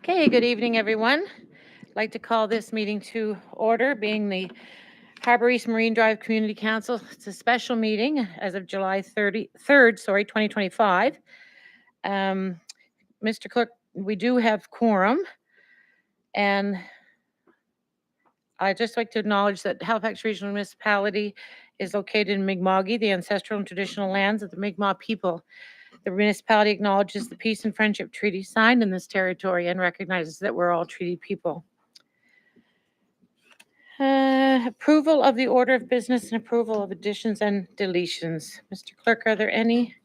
Okay, good evening, everyone. I'd like to call this meeting to order, being the Harbour East Marine Drive Community Council. It's a special meeting as of July 3rd, 2025. Mr. Clerk, we do have quorum, and I'd just like to acknowledge that Halifax Regional Municipality is located in Mi'kma'ki, the ancestral and traditional lands of the Mi'kmaq people. The municipality acknowledges the peace and friendship treaty signed in this territory and recognizes that we're all treaty people. Approval of the order of business and approval of additions and deletions. Mr. Clerk, are there any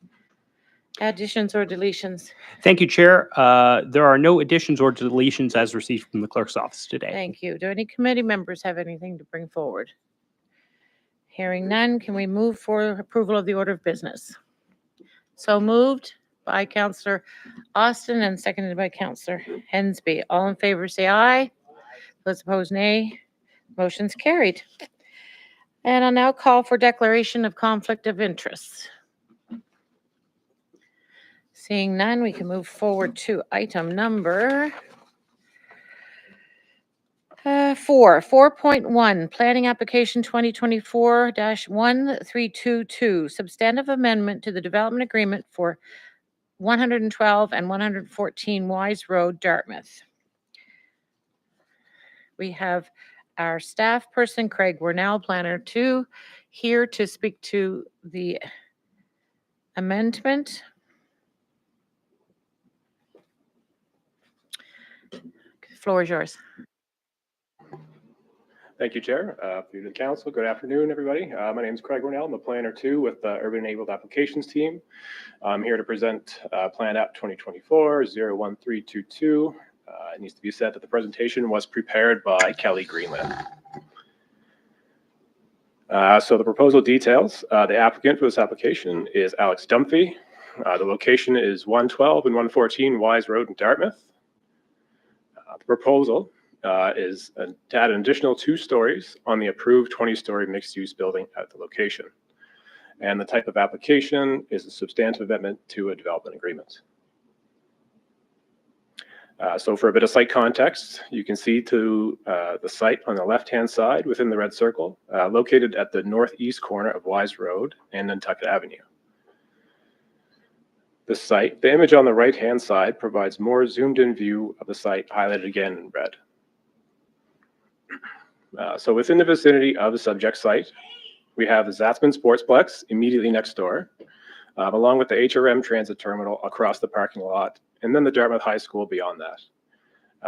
additions or deletions? Thank you, Chair. There are no additions or deletions as received from the clerk's office today. Thank you. Do any committee members have anything to bring forward? Hearing none, can we move for approval of the order of business? So moved by Councillor Austin and seconded by Councillor Hensby. All in favor say aye. Those opposed nay. Motion's carried. And I'll now call for declaration of conflict of interest. Seeing none, we can move forward to item number 4.1, Planning Application 2024-1322, Substantive Amendment to the Development Agreement for 112 and 114 Wise Road, Dartmouth. We have our staff person, Craig Wernell, Planner 2, here to speak to the amendment. The floor is yours. Thank you, Chair. Through the Council, good afternoon, everybody. My name is Craig Wernell. I'm a Planner 2 with the Urban Enabled Applications team. I'm here to present Plan App 2024-01322. It needs to be said that the presentation was prepared by Kelly Greenland. So the proposal details, the applicant for this application is Alex Dunphy. The location is 112 and 114 Wise Road in Dartmouth. The proposal is to add an additional 2 stories on the approved 20-story mixed-use building at the location. And the type of application is a substantive amendment to a development agreement. So for a bit of site context, you can see to the site on the left-hand side within the red circle, located at the northeast corner of Wise Road and Nantucket Avenue. The site, the image on the right-hand side provides more zoomed-in view of the site, highlighted again in red. So within the vicinity of the subject site, we have the Zatzman Sportsplex immediately next door, along with the HRM transit terminal across the parking lot, and then the Dartmouth High School beyond that.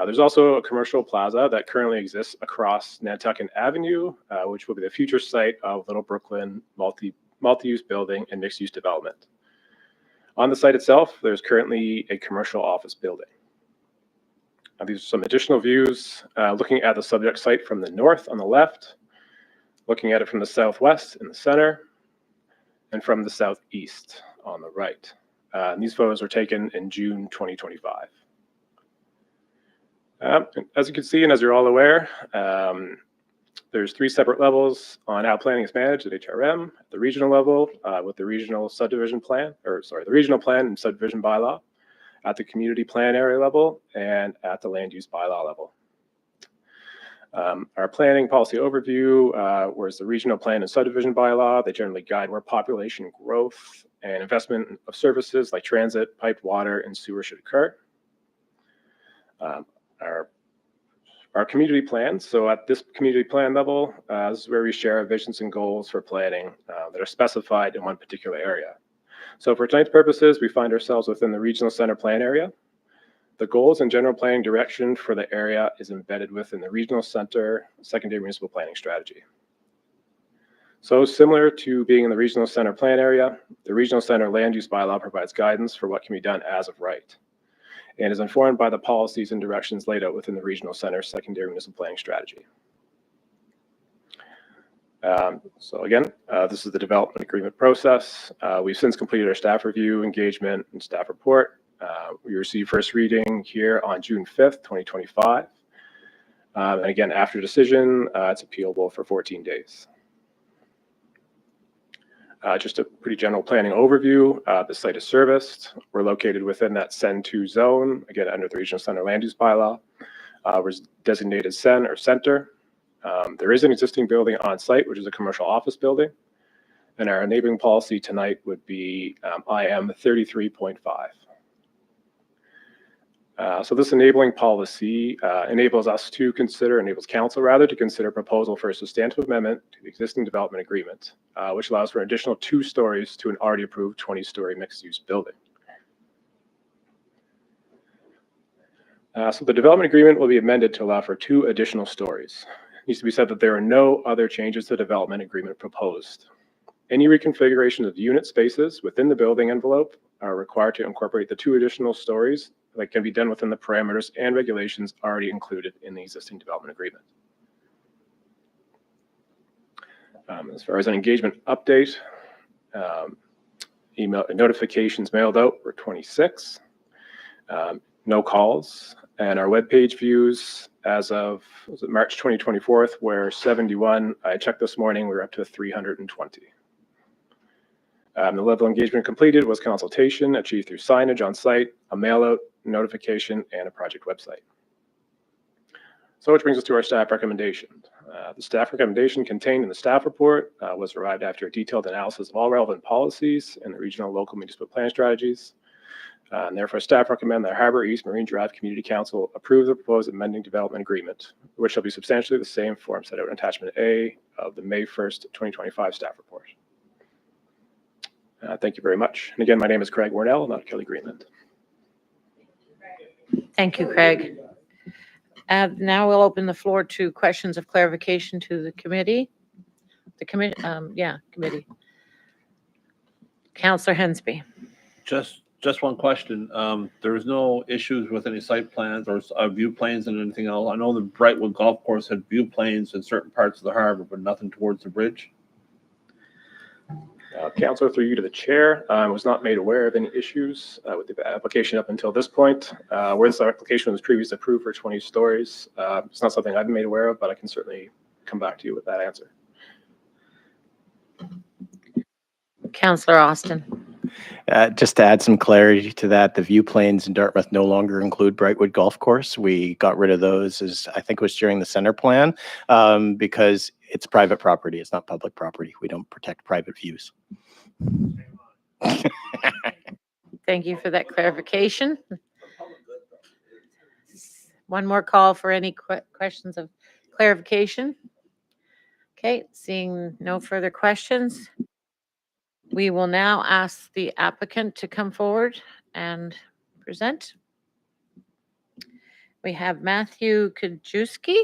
There's also a commercial plaza that currently exists across Nantucket Avenue, which will be the future site of Little Brooklyn multi-use building and mixed-use development. On the site itself, there's currently a commercial office building. These are some additional views, looking at the subject site from the north on the left, looking at it from the southwest in the center, and from the southeast on the right. These photos were taken in June 2025. As you can see, and as you're all aware, there's 3 separate levels on how planning is managed at HRM. At the regional level, with the regional subdivision plan, the regional plan and subdivision bylaw, at the community plan area level, and at the land use bylaw level. Our planning policy overview, whereas the regional plan and subdivision bylaw, they generally guide where population growth and investment of services like transit, piped water, and sewer should occur. Our community plan, so at this community plan level, this is where we share our visions and goals for planning that are specified in one particular area. So for tonight's purposes, we find ourselves within the regional center plan area. The goals and general planning direction for the area is embedded within the regional center secondary municipal planning strategy. So similar to being in the regional center plan area, the regional center land use bylaw provides guidance for what can be done as of right, and is informed by the policies and directions laid out within the regional center secondary municipal planning strategy. So again, this is the development agreement process. We've since completed our staff review, engagement, and staff report. We received first reading here on June 5th, 2025. And again, after decision, it's appealable for 14 days. Just a pretty general planning overview. The site is serviced. We're located within that SEN 2 zone, again, under the Regional Center Land Use Bylaw. We're designated SEN or center. There is an existing building on site, which is a commercial office building. And our enabling policy tonight would be IM 33.5. So this enabling policy enables council to consider a proposal for a substantive amendment to the existing development agreement, which allows for an additional 2 stories to an already approved 20-story mixed-use building. So the development agreement will be amended to allow for 2 additional stories. It needs to be said that there are no other changes to the development agreement proposed. Any reconfiguration of unit spaces within the building envelope are required to incorporate the 2 additional stories that can be done within the parameters and regulations already included in the existing development agreement. As far as an engagement update, email notifications mailed out were 26, no calls, and our webpage views as of March 2024 were 71. I checked this morning, we were up to 320. The level of engagement completed was consultation achieved through signage on site, a mail out, notification, and a project website. So which brings us to our staff recommendation. The staff recommendation contained in the staff report was arrived after a detailed analysis of all relevant policies and the regional local municipal plan strategies. And therefore, staff recommend that Harbour East Marine Drive Community Council approve the proposed amending development agreement, which shall be substantially the same form set out in attachment A of the May 1st, 2025 staff report. Thank you very much. And again, my name is Craig Warnell, not Kelly Greenland. Thank you, Craig. Now we'll open the floor to questions of clarification to the committee. Committee. Councillor Hensby. Just one question. There's no issues with any site plans or view planes and anything else. I know the Brightwood Golf Course had view planes in certain parts of the harbor, but nothing towards the bridge. Councillor, through you to the chair, I was not made aware of any issues with the application up until this point. Where this application was previously approved for 20 stories, it's not something I've been made aware of, but I can certainly come back to you with that answer. Councillor Austin. Just to add some clarity to that, the view planes in Dartmouth no longer include Brightwood Golf Course. We got rid of those, as I think it was during the center plan, because it's private property. It's not public property. We don't protect private views. Thank you for that clarification. One more call for any questions of clarification. Okay, seeing no further questions, we will now ask the applicant to come forward and present. We have Matthew Kajewski.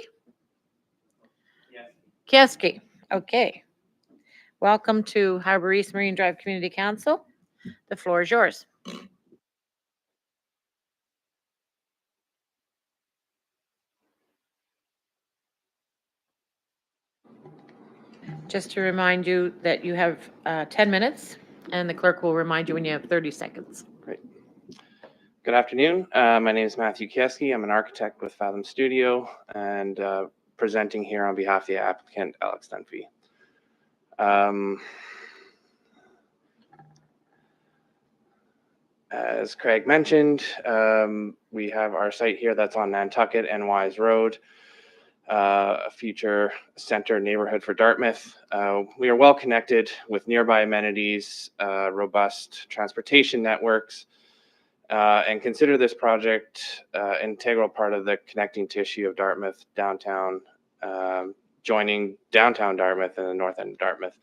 Kieski. Okay. Welcome to Harbour East Marine Drive Community Council. The floor is yours. Just to remind you that you have 10 minutes, and the clerk will remind you when you have 30 seconds. Great. Good afternoon. My name is Matthew Kieski. I'm an architect with Fathom Studio and presenting here on behalf of the applicant, Alex Dunphy. As Craig mentioned, we have our site here that's on Nantucket and Wise Road, a future center neighborhood for Dartmouth. We are well connected with nearby amenities, robust transportation networks, and consider this project an integral part of the connecting tissue of Dartmouth downtown, joining downtown Dartmouth and the north end of Dartmouth,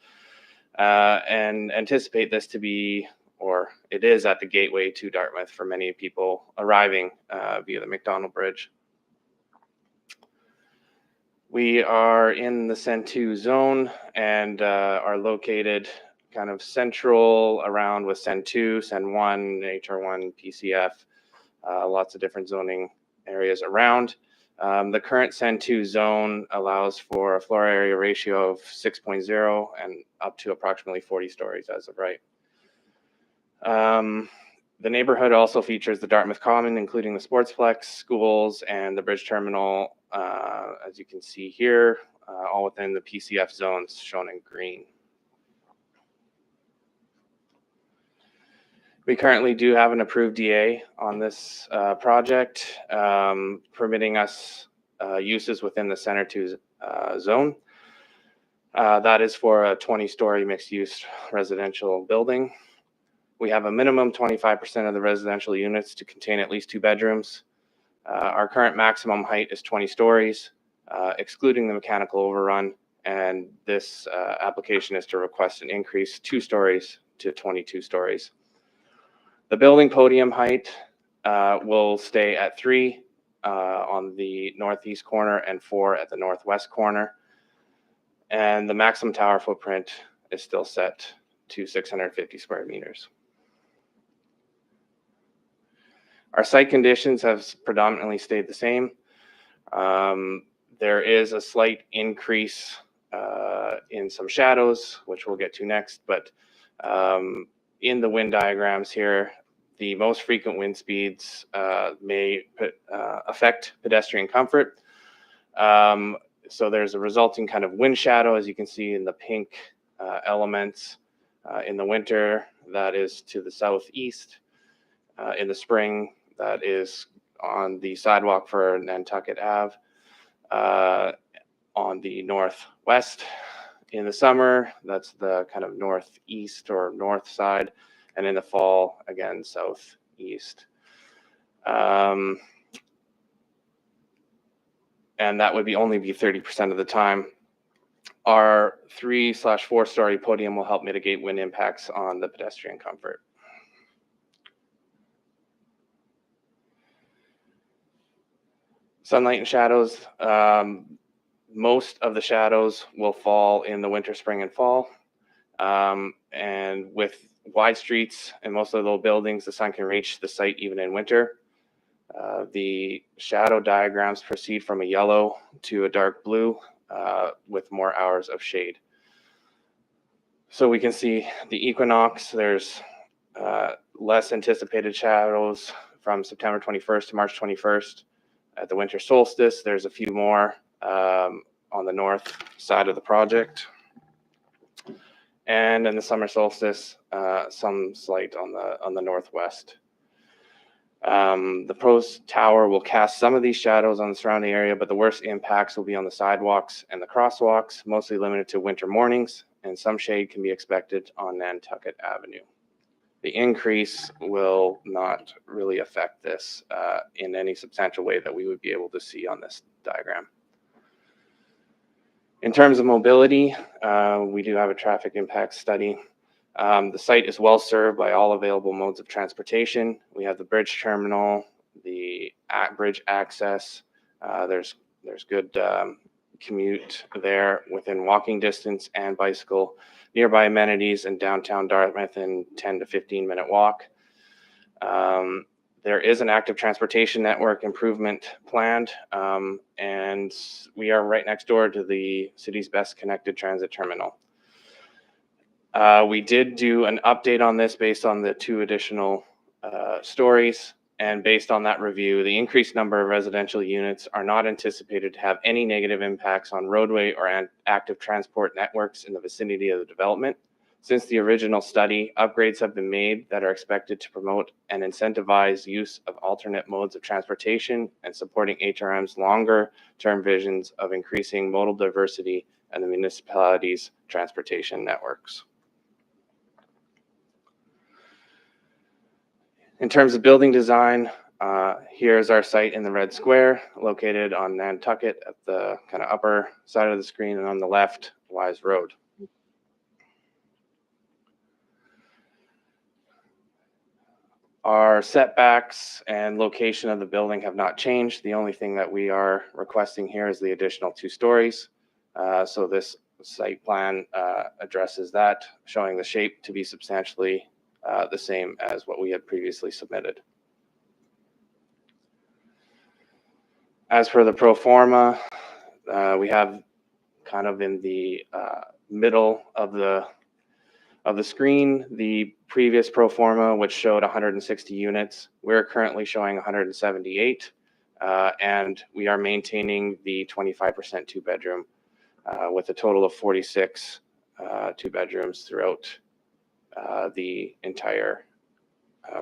and anticipate this to be, or it is, at the gateway to Dartmouth for many people arriving via the McDonald Bridge. We are in the SEN 2 zone and are located kind of central around with SEN 2, SEN 1, HR1, PCF, lots of different zoning areas around. The current SEN 2 zone allows for a floor area ratio of 6.0 and up to approximately 40 stories as of right. The neighborhood also features the Dartmouth Common, including the Sportsplex, schools, and the bridge terminal, as you can see here, all within the PCF zones shown in green. We currently do have an approved DA on this project, permitting us uses within the Center 2 zone. That is for a 20-story mixed-use residential building. We have a minimum 25% of the residential units to contain at least 2 bedrooms. Our current maximum height is 20 stories, excluding the mechanical overrun, and this application is to request an increase 2 stories to 22 stories. The building podium height will stay at 3 on the northeast corner and 4 at the northwest corner. And the maximum tower footprint is still set to 650 square meters. Our site conditions have predominantly stayed the same. There is a slight increase in some shadows, which we'll get to next, but in the wind diagrams here, the most frequent wind speeds may affect pedestrian comfort. So there's a resulting kind of wind shadow, as you can see in the pink elements. In the winter, that is to the southeast. In the spring, that is on the sidewalk for Nantucket Ave. On the northwest. In the summer, that's the kind of northeast or north side. And in the fall, again, southeast. And that would only be 30% of the time. Our 3/4 story podium will help mitigate wind impacts on the pedestrian comfort. Sunlight and shadows. Most of the shadows will fall in the winter, spring, and fall. And with wide streets and most of the little buildings, the sun can reach the site even in winter. The shadow diagrams proceed from a yellow to a dark blue with more hours of shade. So we can see the equinox, there's less anticipated shadows from September 21st to March 21st. At the winter solstice, there's a few more on the north side of the project. And in the summer solstice, some slight on the northwest. The pros tower will cast some of these shadows on the surrounding area, but the worst impacts will be on the sidewalks and the crosswalks, mostly limited to winter mornings, and some shade can be expected on Nantucket Avenue. The increase will not really affect this in any substantial way that we would be able to see on this diagram. In terms of mobility, we do have a traffic impact study. The site is well served by all available modes of transportation. We have the bridge terminal, the bridge access. There's good commute there within walking distance and bicycle. Nearby amenities in downtown Dartmouth in 10 to 15-minute walk. There is an active transportation network improvement planned, and we are right next door to the city's best connected transit terminal. We did do an update on this based on the 2 additional stories, and based on that review, the increased number of residential units are not anticipated to have any negative impacts on roadway or active transport networks in the vicinity of the development. Since the original study, upgrades have been made that are expected to promote and incentivize use of alternate modes of transportation and supporting HRM's longer-term visions of increasing modal diversity and the municipality's transportation networks. In terms of building design, here's our site in the red square, located on Nantucket at the kind of upper side of the screen, and on the left, Wise Road. Our setbacks and location of the building have not changed. The only thing that we are requesting here is the additional 2 stories. So this site plan addresses that, showing the shape to be substantially the same as what we had previously submitted. As for the pro forma, we have kind of in the middle of the screen the previous pro forma, which showed 160 units. We're currently showing 178, and we are maintaining the 25% 2-bedroom with a total of 46 2 bedrooms throughout the entire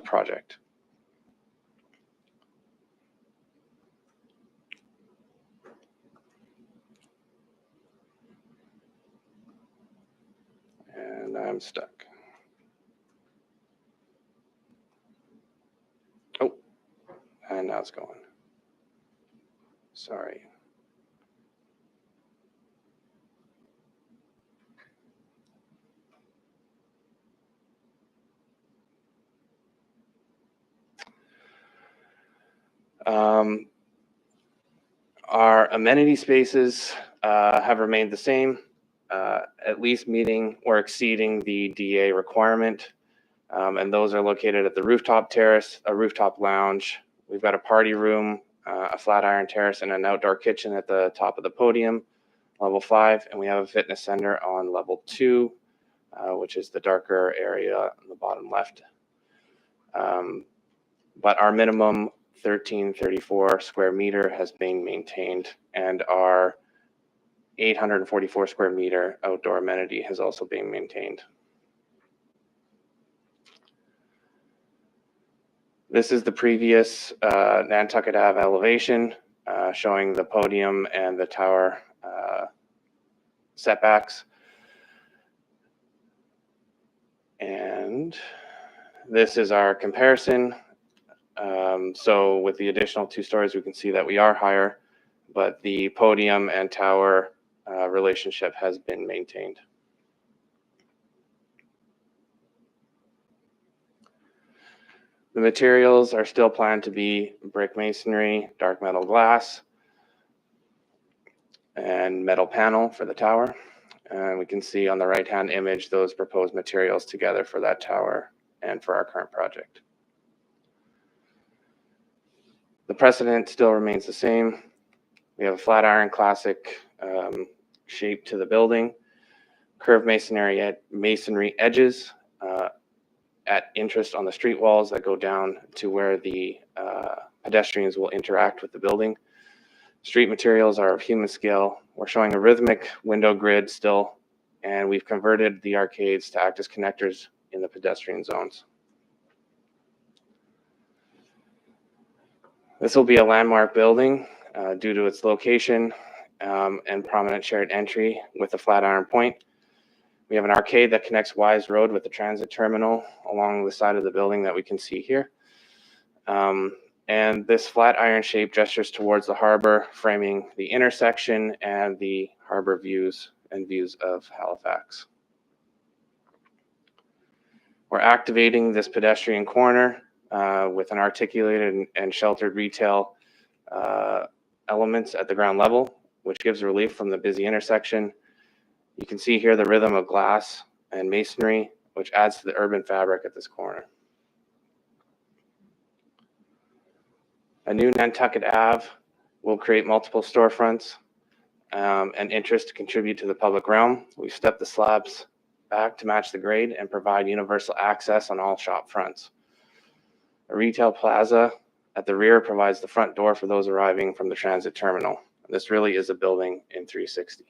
project. And I'm stuck. Oh, and now it's going. Sorry. Our amenity spaces have remained the same, at least meeting or exceeding the DA requirement. And those are located at the rooftop terrace, a rooftop lounge. We've got a party room, a flat iron terrace, and an outdoor kitchen at the top of the podium, level 5. And we have a fitness center on level 2, which is the darker area on the bottom left. But our minimum 1334 square meter has been maintained, and our 844 square meter outdoor amenity has also been maintained. This is the previous Nantucket Ave elevation, showing the podium and the tower setbacks. And this is our comparison. So with the additional 2 stories, we can see that we are higher, but the podium and tower relationship has been maintained. The materials are still planned to be brick masonry, dark metal glass, and metal panel for the tower. And we can see on the right-hand image those proposed materials together for that tower and for our current project. The precedent still remains the same. We have a flat iron classic shape to the building, curved masonry edges at interest on the street walls that go down to where the pedestrians will interact with the building. Street materials are of human scale. We're showing a rhythmic window grid still, and we've converted the arcades to act as connectors in the pedestrian zones. This will be a landmark building due to its location and prominent shared entry with a flat iron point. We have an arcade that connects Wise Road with the transit terminal along the side of the building that we can see here. And this flat iron shape gestures towards the harbor, framing the intersection and the harbor views and views of Halifax. We're activating this pedestrian corner with an articulated and sheltered retail elements at the ground level, which gives relief from the busy intersection. You can see here the rhythm of glass and masonry, which adds to the urban fabric at this corner. A new Nantucket Ave will create multiple storefronts and interest to contribute to the public realm. We've stepped the slabs back to match the grade and provide universal access on all shop fronts. A retail plaza at the rear provides the front door for those arriving from the transit terminal. This really is a building in 360.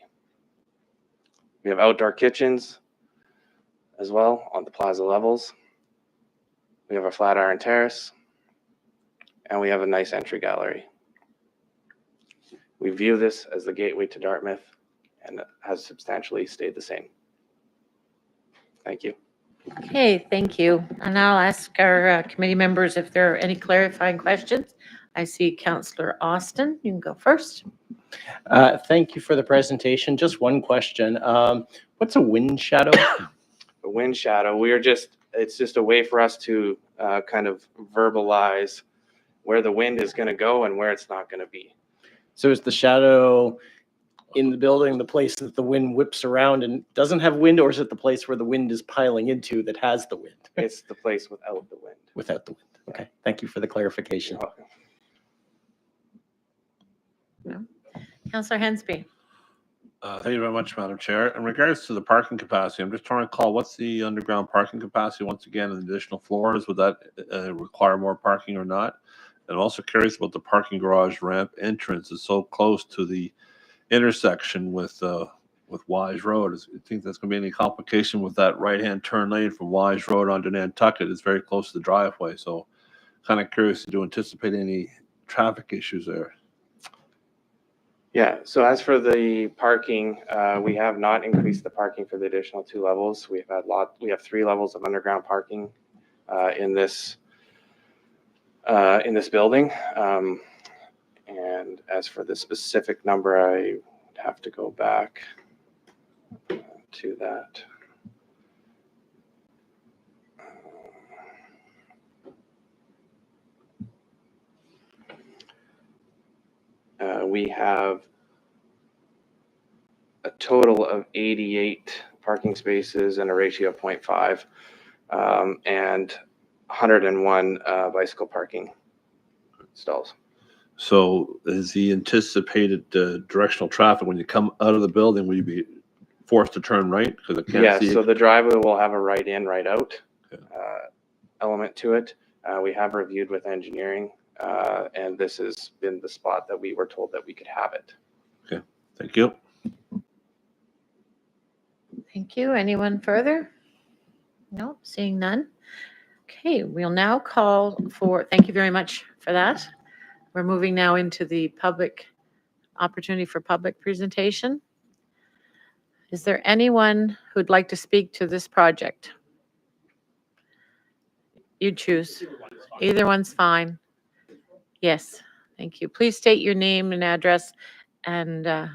We have outdoor kitchens as well on the plaza levels. We have a flat iron terrace, and we have a nice entry gallery. We view this as the gateway to Dartmouth, and it has substantially stayed the same. Thank you. Okay, thank you. And I'll ask our committee members if there are any clarifying questions. I see Councillor Austin. You can go first. Thank you for the presentation. Just one question. What's a wind shadow? A wind shadow, it's just a way for us to kind of verbalize where the wind is going to go and where it's not going to be. So is the shadow in the building the place that the wind whips around and doesn't have wind, or is it the place where the wind is piling into that has the wind? It's the place without the wind. Without the wind. Okay, thank you for the clarification. You're welcome. Councillor Hensby. Thank you very much, Madam Chair. In regards to the parking capacity, I'm just trying to recall what's the underground parking capacity once again in additional floors. Would that require more parking or not? And I'm also curious about the parking garage ramp entrance is so close to the intersection with with Wise Road. Do you think there's going to be any complication with that right-hand turn lane from Wise Road onto Nantucket? It's very close to the driveway, so kind of curious to anticipate any traffic issues there. Yeah, so as for the parking, we have not increased the parking for the additional 2 levels. We have 3 levels of underground parking in this building. And as for the specific number, I would have to go back to that. We have a total of 88 parking spaces and a ratio of 0.5, and 101 bicycle parking stalls. So is the anticipated directional traffic when you come out of the building, will you be forced to turn right? Because I can't Yeah, see so it. the driveway will have a right in, right out Okay. element to it. We have reviewed with engineering, and this has been the spot that we were told that we could have it. Thank you. Thank you. Anyone further? No, seeing none. Okay, we'll now call for, thank you very much for that. We're moving now into the public opportunity for public presentation. Is there anyone who'd like to speak to this project? You choose. Either one's fine. Yes, thank you. Please state your name and address, and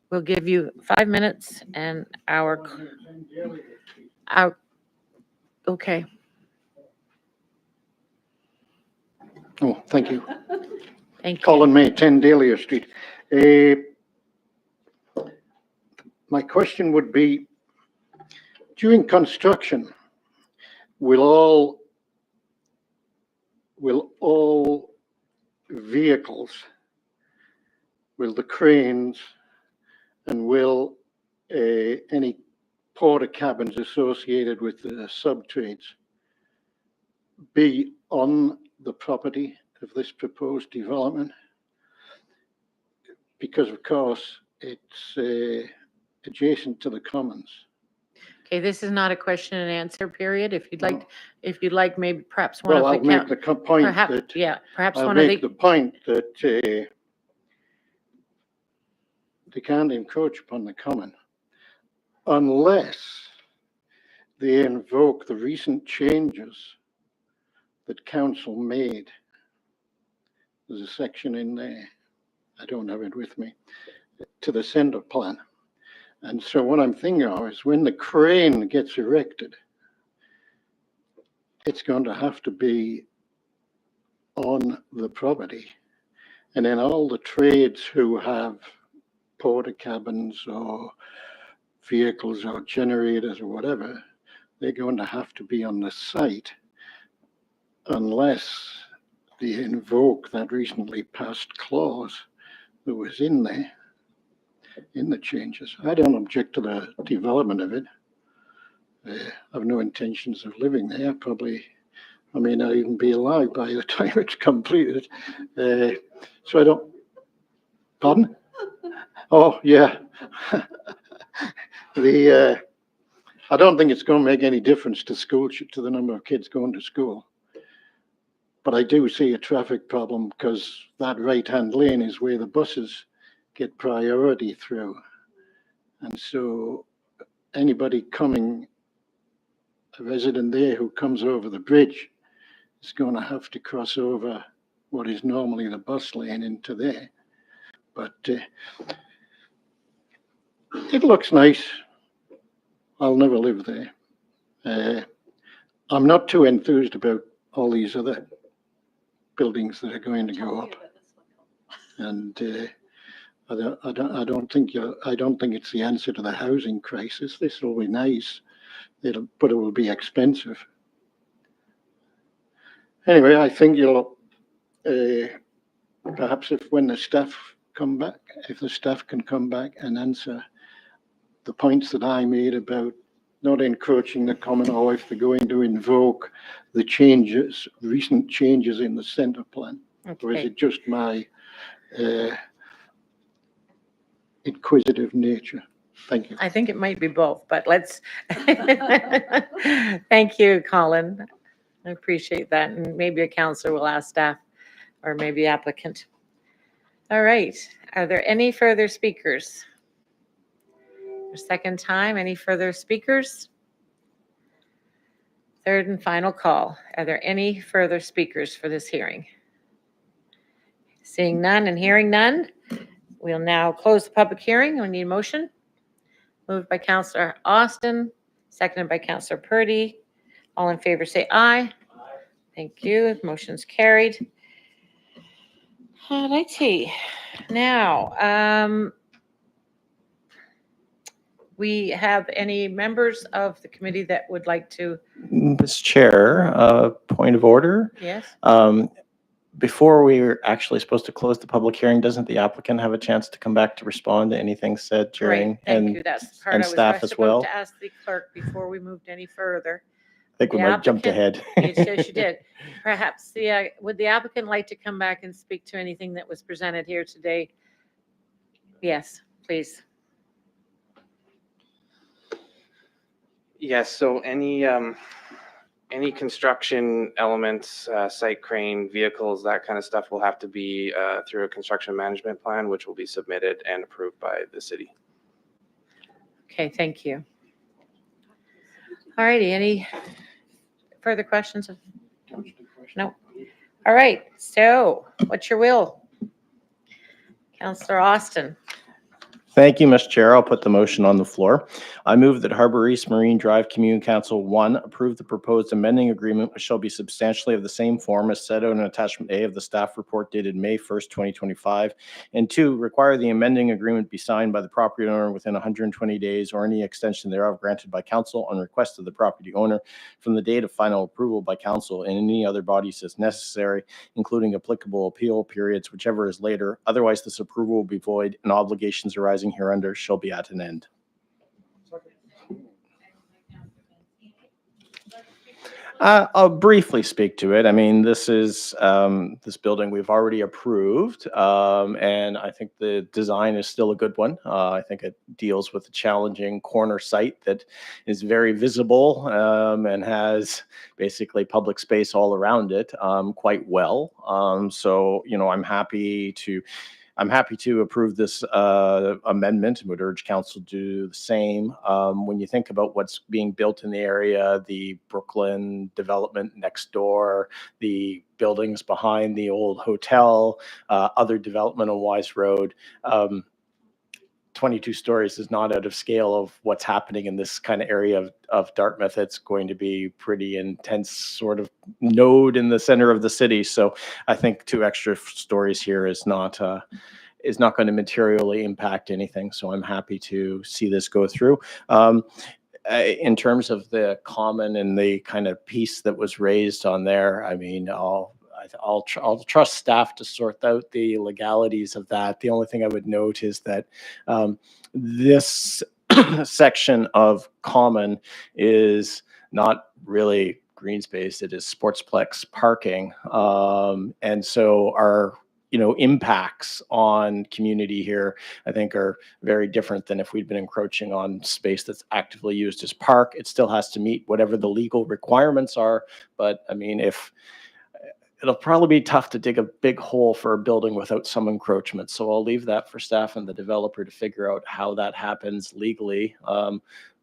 we'll give you 5 minutes and our, okay. Oh, thank you. Thank you. Colin May, 10 Dahlia Street. My question would be, during construction, will all vehicles, will the cranes, and will any porta cabins associated with the sub-trades be on the property of this proposed development? Because of course it's adjacent to the commons. Okay, this is not a question and answer period. If you'd like, maybe perhaps one Well, of I'll the make the point perhaps, that yeah, perhaps I'll one of make the, the point that they can't encroach upon the common unless they invoke the recent changes that council made. There's a section in there, I don't have it with me, to the centre plan. And so what I'm thinking of is when the crane gets erected, it's going to have to be on the property. And then all the trades who have porta cabins or vehicles or generators or whatever, they're going to have to be on the site unless they invoke that recently passed clause that was in there, in the changes. I don't object to the development of it. I have no intentions of living there. Probably, I may not even be alive by the time it's completed. So I don't, pardon? Oh, yeah. I don't think it's going to make any difference to school, to the number of kids going to school. But I do see a traffic problem because that right-hand lane is where the buses get priority through. And so anybody coming, a resident there who comes over the bridge is going to have to cross over what is normally the bus lane into there. But it looks nice. I'll never live there. I'm not too enthused about all these other buildings that are going to go up. And I don't think it's the answer to the housing crisis. This will be nice, but it will be expensive. Anyway, I think you'll perhaps when the staff come back, if the staff can come back and answer the points that I made about not encroaching the common, or if they're going to invoke the changes, recent changes in the centre plan, or is okay. it just my inquisitive nature. Thank you. I think it might be both, but let's. Thank you, Colin. I appreciate that. And maybe a counselor will ask staff or maybe applicant. All right. Are there any further speakers? For second time, any further speakers? Third and final call. Are there any further speakers for this hearing? Seeing none and hearing none, we'll now close the public hearing. We need a motion. Moved by Councillor Austin, seconded by Councillor Purdy. All in favor say aye. Thank you. Motion's carried. Alrighty. Now, we have any members of the committee that would like to, Mr. Chair, point of order. yes? Before we were actually supposed to close the public hearing, doesn't the applicant have a chance to come back to respond to anything said during? Right, thank you. That's the part I and was staff just as about well? to ask the clerk before we moved any further. I think we The might have jumped applicant- ahead. Yes, you did. Perhaps would the applicant like to come back and speak to anything that was presented here today? Yes, please. Yes, so any construction elements, site crane, vehicles, that kind of stuff will have to be through a construction management plan, which will be submitted and approved by the city. Okay, thank you. All righty, any further questions? No. All right, so what's your will? Councillor Austin. Thank you, Mr. Chair. I'll put the motion on the floor. I move that Harbour East Marine Drive Community Council 1 approve the proposed amending agreement, which shall be substantially of the same form as set out in attachment A of the staff report dated May 1st, 2025. And 2, require the amending agreement be signed by the property owner within 120 days or any extension thereof granted by council on request of the property owner from the date of final approval by council and any other bodies as necessary, including applicable appeal periods, whichever is later. Otherwise, this approval will be void and obligations arising hereunder shall be at an end. I'll briefly speak to it. I mean, this is this building we've already approved, and I think the design is still a good one. I think it deals with a challenging corner site that is very visible and has basically public space all around it quite well. So, you know, I'm happy to approve this amendment and would urge council to do the same. When you think about what's being built in the area, the Brooklyn development next door, the buildings behind the old hotel, other development on Wise Road, 22 stories is not out of scale of what's happening in this kind of area of Dartmouth. It's going to be pretty intense sort of node in the center of the city. So I think 2 extra stories here is not going to materially impact anything. So I'm happy to see this go through. In terms of the common and the kind of piece that was raised on there, I mean, I'll trust staff to sort out the legalities of that. The only thing I would note is that this section of common is not really green space. It is sportsplex parking. And so our impacts on community here, I think, are very different than if we'd been encroaching on space that's actively used as park. It still has to meet whatever the legal requirements are. But I mean, it'll probably be tough to dig a big hole for a building without some encroachment. So I'll leave that for staff and the developer to figure out how that happens legally,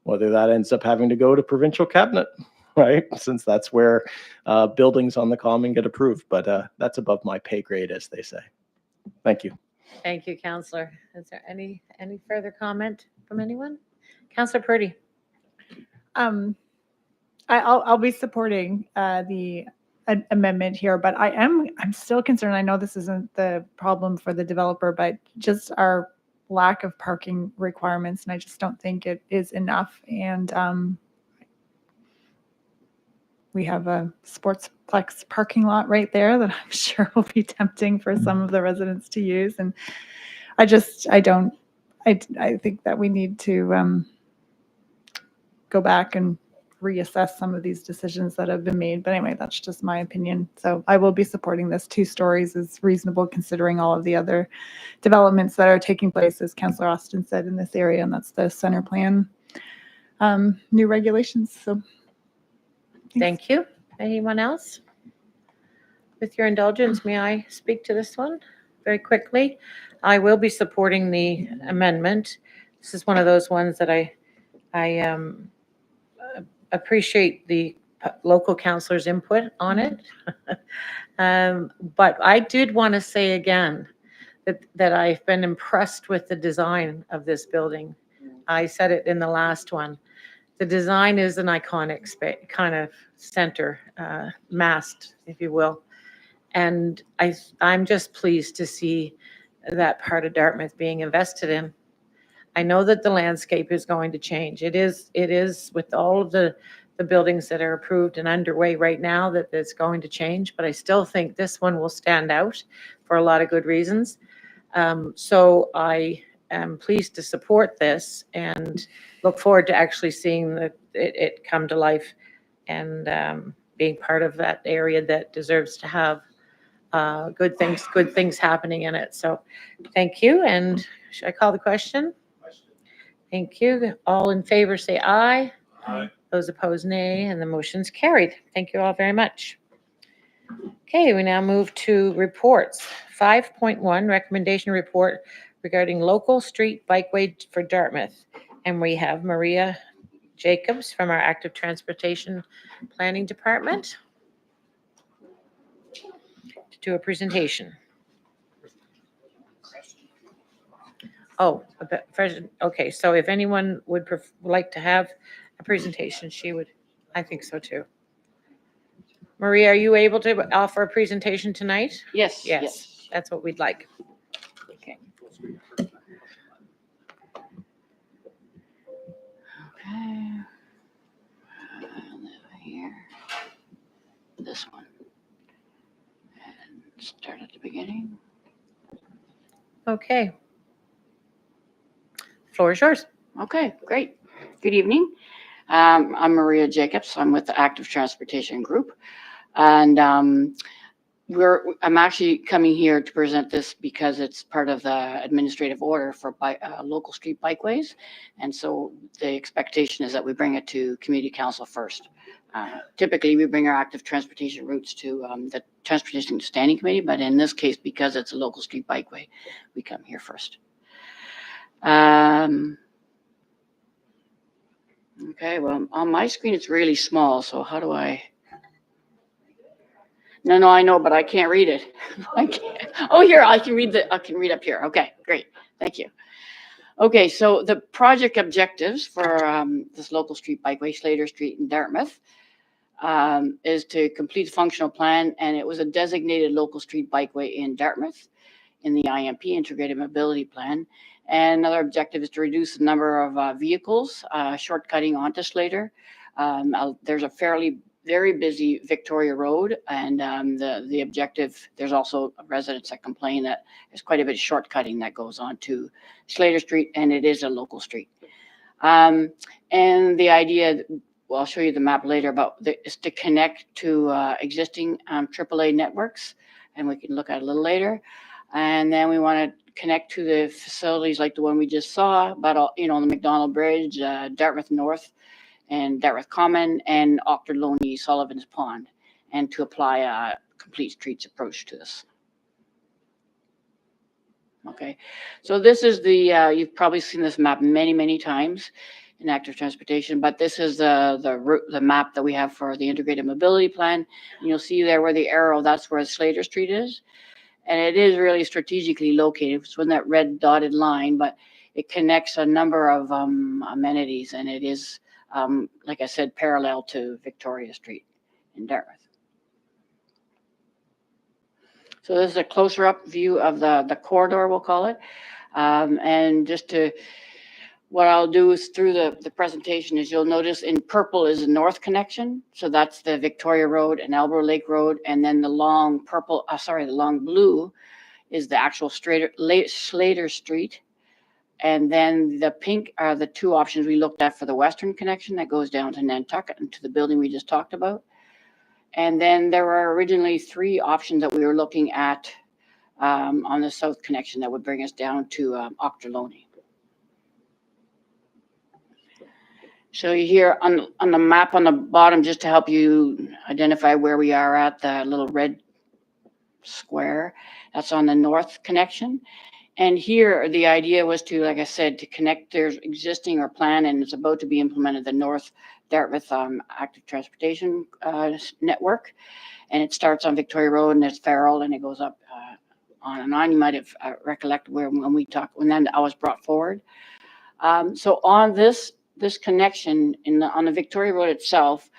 whether that ends up having to go to provincial cabinet, right? Since that's where buildings on the common get approved. But that's above my pay grade, as they say. Thank you. Thank you, Councillor. Is there any further comment from anyone? Councillor Purdy. I'll be supporting the amendment here, but I'm still concerned. I know this isn't the problem for the developer, but just our lack of parking requirements, and I just don't think it is enough. And we have a sportsplex parking lot right there that I'm sure will be tempting for some of the residents to use. And I think that we need to go back and reassess some of these decisions that have been made. But anyway, that's just my opinion. So I will be supporting this. 2 stories is reasonable considering all of the other developments that are taking place, as Councillor Austin said, in this area, and that's the center plan new regulations. So Thank you. Anyone else? With your indulgence, may I speak to this one very quickly? I will be supporting the amendment. This is one of those ones that I appreciate the local councillors' input on it. But I did want to say again that I've been impressed with the design of this building. I said it in the last one. The design is an iconic kind of center, mast, if you will. And I'm just pleased to see that part of Dartmouth being invested in. I know that the landscape is going to change. It is with all of the buildings that are approved and underway right now that it's going to change, but I still think this one will stand out for a lot of good reasons. So I am pleased to support this and look forward to actually seeing it come to life and being part of that area that deserves to have good things happening in it. So thank you. And should I call the question? Thank you. All in favor say aye. Aye. Those opposed nay, and the motion's carried. Thank you all very much. Okay, we now move to reports. 5.1 recommendation report regarding local street bikeway for Dartmouth. And we have Maria Jacobs from our Active Transportation Planning Department to do a presentation. Oh, okay, so if anyone would like to have a presentation, she would. I think so too. Maria, are you able to offer a presentation tonight? Yes. Yes, that's what we'd like. Okay. Okay. Here, this one, and start at the beginning. Okay. Floor is yours. Okay, great. Good evening. I'm Maria Jacobs. I'm with the Active Transportation Group, and I'm actually coming here to present this because it's part of the administrative order for local street bikeways, and so the expectation is that we bring it to Community Council first. Typically, we bring our active transportation routes to the Transportation Standing Committee, but in this case, because it's a local street bikeway, we come here first. Okay, well, on my screen, it's really small, so how do I? No, I know, but I can't read it. I can't. Oh, here, I can read up here. Okay, great. Thank you. Okay, so the project objectives for this local street bikeway, Slater Street in Dartmouth, is to complete the functional plan, and it was a designated local street bikeway in Dartmouth in the IMP, Integrated Mobility Plan. And another objective is to reduce the number of vehicles shortcutting onto Slater. There's a very busy Victoria Road, and the objective, there's also residents that complain that there's quite a bit of shortcutting that goes on to Slater Street, and it is a local street. And the idea, well, I'll show you the map later, is to connect to existing AAA networks, and we can look at it a little later. And then we want to connect to the facilities like the one we just saw, but the McDonald Bridge, Dartmouth North, and Dartmouth Common, and Ochterlony, Sullivan's Pond, and to apply a complete streets approach to this. Okay, so this is you've probably seen this map many times in active transportation, but this is the map that we have for the integrated mobility plan. And you'll see there where the arrow, that's where Slater Street is. And it is really strategically located. It's in that red dotted line, but it connects a number of amenities, and it is, like I said, parallel to Victoria Street in Dartmouth. So this is a closer up view of the corridor, we'll call it. And what I'll do is through the presentation is you'll notice in purple is the north connection. So that's the Victoria Road and Albro Lake Road. And then the long blue is the actual Slater Street. And then the pink are the two options we looked at for the western connection that goes down to Nantucket and to the building we just talked about. And then there were originally three options that we were looking at on the south connection that would bring us down to Ochterlony. So here on the map on the bottom, just to help you identify where we are at, the little red square, that's on the north connection. And here, the idea was to, like I said, to connect their existing or plan, and it's about to be implemented, the North Dartmouth Active Transportation Network. And it starts on Victoria Road and there's Farrell and it goes up on and on. You might have recollected when we talked, when then I was brought forward. So on this connection on the Victoria Road itself,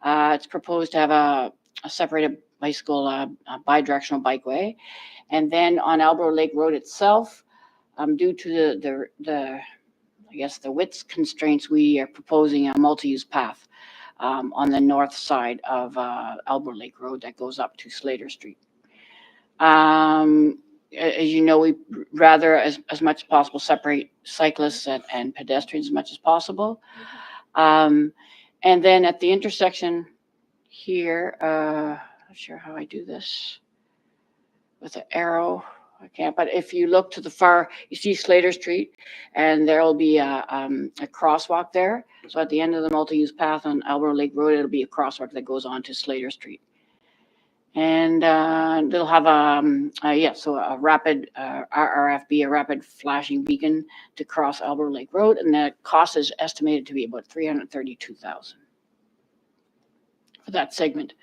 it's proposed to have a separated bicycle, bi-directional bikeway. And then on Albro Lake Road itself, due to the I guess the width constraints, we are proposing a multi-use path on the north side of Albro Lake Road that goes up to Slater Street. As you know, we rather as much as possible separate cyclists and pedestrians as much as possible. And then at the intersection here, not sure how I do this with an arrow. I can't, but if you look to the far, you see Slater Street, and there will be a crosswalk there. So at the end of the multi-use path on Albro Lake Road, it'll be a crosswalk that goes on to Slater Street. And they'll have a rapid RRFB, a rapid flashing beacon to cross Albro Lake Road, and the cost is estimated to be about $332,000 for that segment.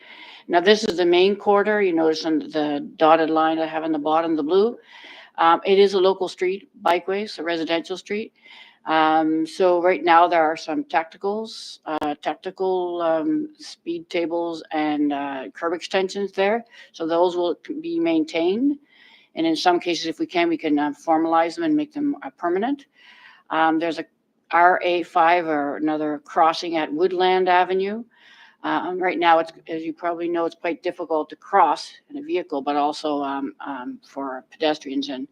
Now, this is the main corridor. You notice on the dotted line I have on the bottom, the blue. It is a local street bikeway, so residential street. So right now there are some tactical speed tables and curb extensions there. So those will be maintained. And in some cases, if we can formalize them and make them permanent. There's a RA5 or another crossing at Woodland Avenue. Right now, it's, as you probably know, it's quite difficult to cross in a vehicle, but also for pedestrians and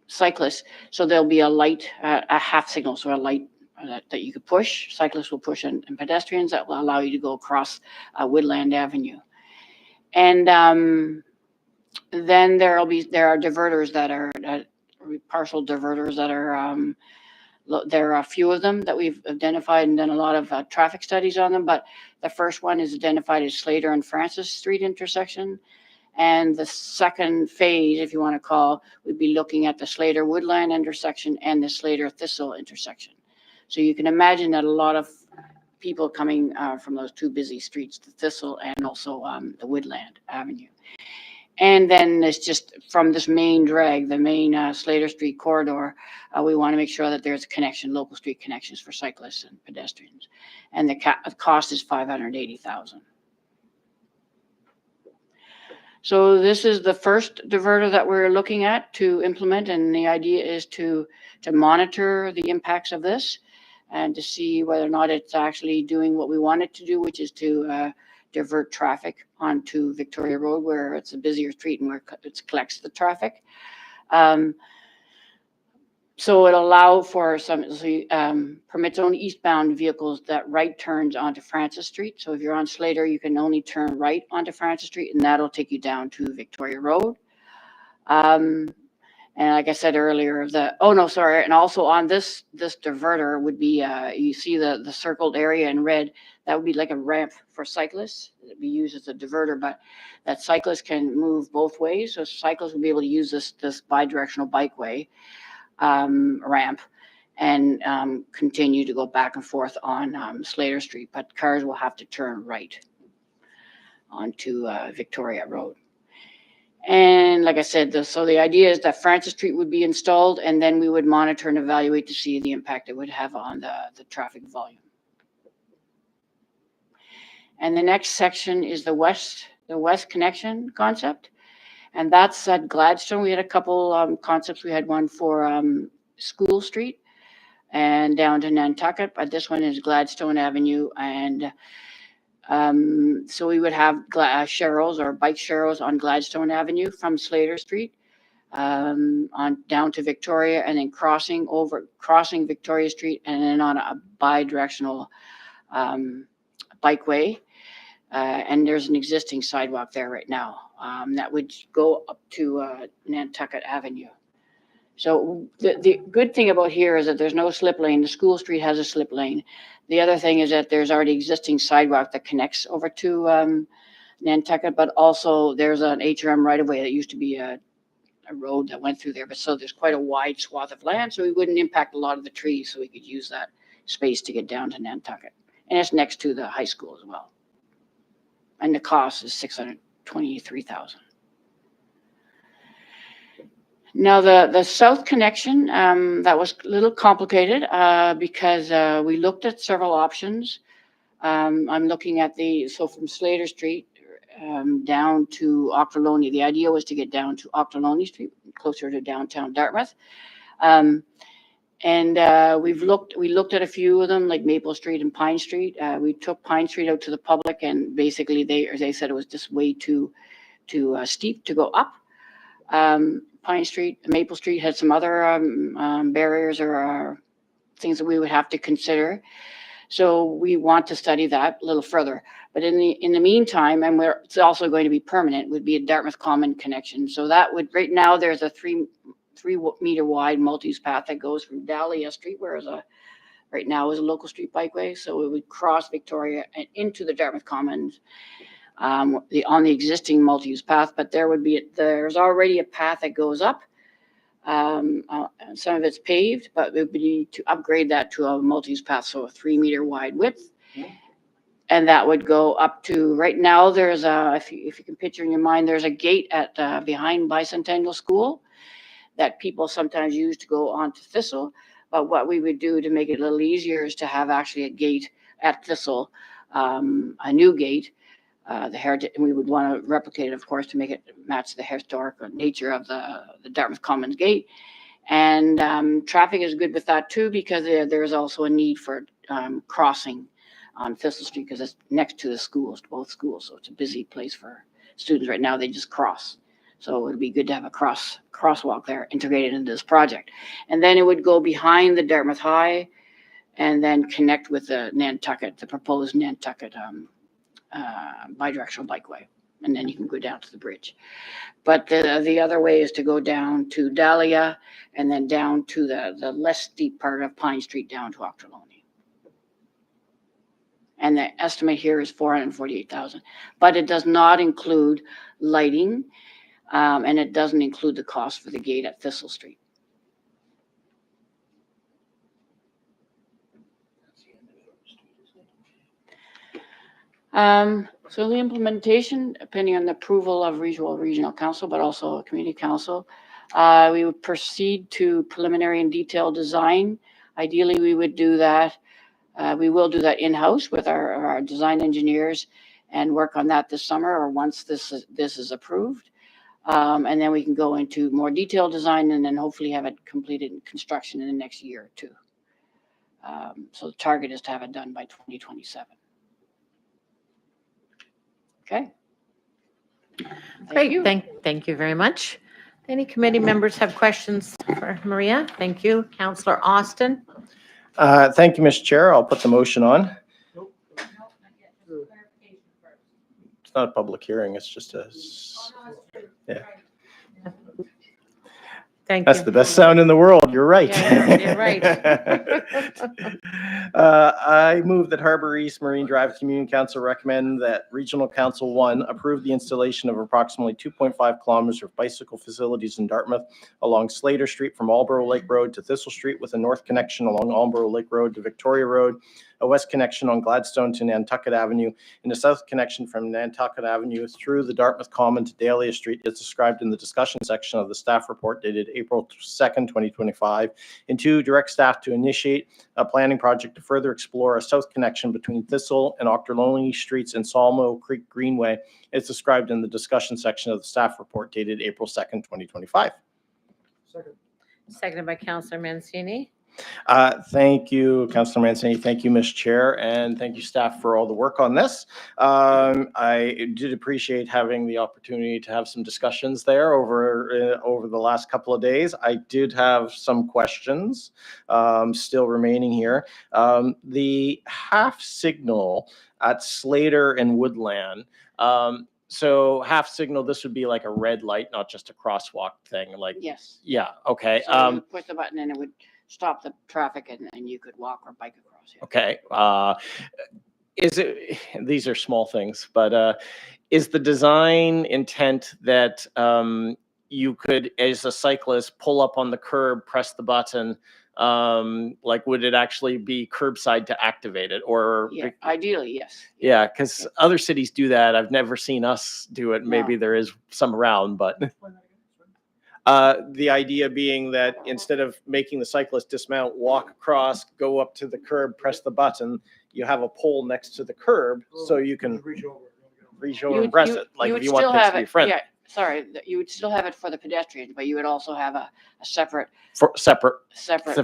cyclists. So there'll be a light, a half signal, so a light that you could push. Cyclists will push, and pedestrians that will allow you to go across Woodland Avenue. And then there are diverters that are partial diverters that are. There are a few of them that we've identified and done a lot of traffic studies on them, but the first one is identified as Slater and Francis Street intersection. And the second phase, if you want to call, we'd be looking at the Slater Woodland intersection and the Slater Thistle intersection. So you can imagine that a lot of people coming from those two busy streets, the Thistle and also the Woodland Avenue. And then it's just from this main drag, the main Slater Street corridor, we want to make sure that there's a connection, local street connections for cyclists and pedestrians. And the cost is $580,000. So this is the first diverter that we're looking at to implement, and the idea is to monitor the impacts of this and to see whether or not it's actually doing what we want it to do, which is to divert traffic onto Victoria Road, where it's a busier street and where it collects the traffic. So it'll allow for permits only eastbound vehicles that right turns onto Francis Street. So if you're on Slater, you can only turn right onto Francis Street, and that'll take you down to Victoria Road. And like I said earlier, and also on this diverter would be, you see the circled area in red, that would be like a ramp for cyclists. It'd be used as a diverter, but that cyclists can move both ways. So cyclists will be able to use this bi-directional bikeway ramp and continue to go back and forth on Slater Street, but cars will have to turn right onto Victoria Road. And like I said, so the idea is that Francis Street would be installed, and then we would monitor and evaluate to see the impact it would have on the traffic volume. And the next section is the west connection concept. And that's at Gladstone. We had a couple concepts. We had one for School Street and down to Nantucket, but this one is Gladstone Avenue. And so we would have sharrows or bike sharrows on Gladstone Avenue from Slater Street on down to Victoria, and then crossing Victoria Street, and then on a bi-directional bikeway. And there's an existing sidewalk there right now that would go up to Nantucket Avenue. So the good thing about here is that there's no slip lane. The school street has a slip lane. The other thing is that there's already existing sidewalk that connects over to Nantucket, but also there's an HRM right of way that used to be a road that went through there. But so there's quite a wide swath of land, so we wouldn't impact a lot of the trees, so we could use that space to get down to Nantucket. And it's next to the high school as well. And the cost is $623,000. Now, the south connection, that was a little complicated because we looked at several options. I'm looking at so from Slater Street down to Octoloni. The idea was to get down to Octoloni Street, closer to downtown Dartmouth. And we looked at a few of them, like Maple Street and Pine Street. We took Pine Street out to the public, and basically they said it was just way too steep to go up. Pine Street, Maple Street had some other barriers or things that we would have to consider. So we want to study that a little further. But in the meantime, and it's also going to be permanent, would be a Dartmouth Common connection. So that would, right now, there's a 3-meter wide multi-use path that goes from Dahlia Street, whereas right now is a local street bikeway. So it would cross Victoria and into the Dartmouth Commons. On the existing multi-use path, but there's already a path that goes up. Some of it's paved, but we would need to upgrade that to a multi-use path, so a 3-meter wide width. And that would go up to, right now, there's if you can picture in your mind, there's a gate at behind Bicentennial School that people sometimes use to go onto Thistle. But what we would do to make it a little easier is to have actually a gate at Thistle, a new gate. The heritage, and we would want to replicate it, of course, to make it match the historic nature of the Dartmouth Commons Gate. And traffic is good with that too, because there's also a need for crossing on Thistle Street, because it's next to the schools, both schools. So it's a busy place for students right now. They just cross. So it would be good to have a crosswalk there integrated into this project. And then it would go behind the Dartmouth High and then connect with the Nantucket, the proposed Nantucket bi-directional bikeway, and then you can go down to the bridge. But the other way is to go down to Dahlia and then down to the less steep part of Pine Street down to Octoloni. And the estimate here is $448,000, but it does not include lighting, and it doesn't include the cost for the gate at Thistle Street. So the implementation, depending on the approval of regional council, but also a community council, we would proceed to preliminary and detailed design. Ideally, we would do that. We will do that in-house with our design engineers and work on that this summer, or once this is approved. And then we can go into more detailed design and then hopefully have it completed in construction in the next year or two. So the target is to have it done by 2027. Okay. Great, thank you very much. Any committee members have questions for Maria? Thank you. Councillor Austin? Thank you, Mr. Chair. I'll put the motion on. It's not a public hearing, it's just yeah. Thank That's you. the best sound in the world. You're right. Yeah, you're right. I move that Harbour East Marine Drive Community Council recommend that Regional Council 1 approve the installation of approximately 2.5 kilometers of bicycle facilities in Dartmouth along Slater Street from Aldborough Lake Road to Thistle Street, with a north connection along Aldborough Lake Road to Victoria Road, a west connection on Gladstone to Nantucket Avenue, and a south connection from Nantucket Avenue through the Dartmouth Common to Dahlia Street, as described in the discussion section of the staff report dated April 2nd, 2025. And 2, direct staff to initiate a planning project to further explore a south connection between Thistle and Octoloni Streets and Sawmill Creek Greenway, as described in the discussion section of the staff report dated April 2nd, 2025. Seconded by Councillor Mancini. Thank you, Councilor Mancini. Thank you, Ms. Chair, and thank you, staff, for all the work on this. I did appreciate having the opportunity to have some discussions there over the last couple of days. I did have some questions still remaining here. The half signal at Slater and Woodland. So half signal, this would be like a red light, not just a crosswalk thing. Like, Yes. yeah, okay. So you would push the button and it would stop the traffic and you could walk or bike across. Yeah. Okay. Is it, these are small things, but is the design intent that you could, as a cyclist, pull up on the curb, press the button? Like, would it actually be curbside to activate it, or? Yeah, ideally, yes. Yeah, because other cities do that. I've never seen us do it. Maybe No. there is some around, but the idea being that instead of making the cyclist dismount, walk across, go up to the curb, press the button, you have a pole next to the curb, so you can reach over and press it. Like, if you want things to be friendly. Yeah, sorry, you would still have it for the pedestrians, but you would also have a separate Separate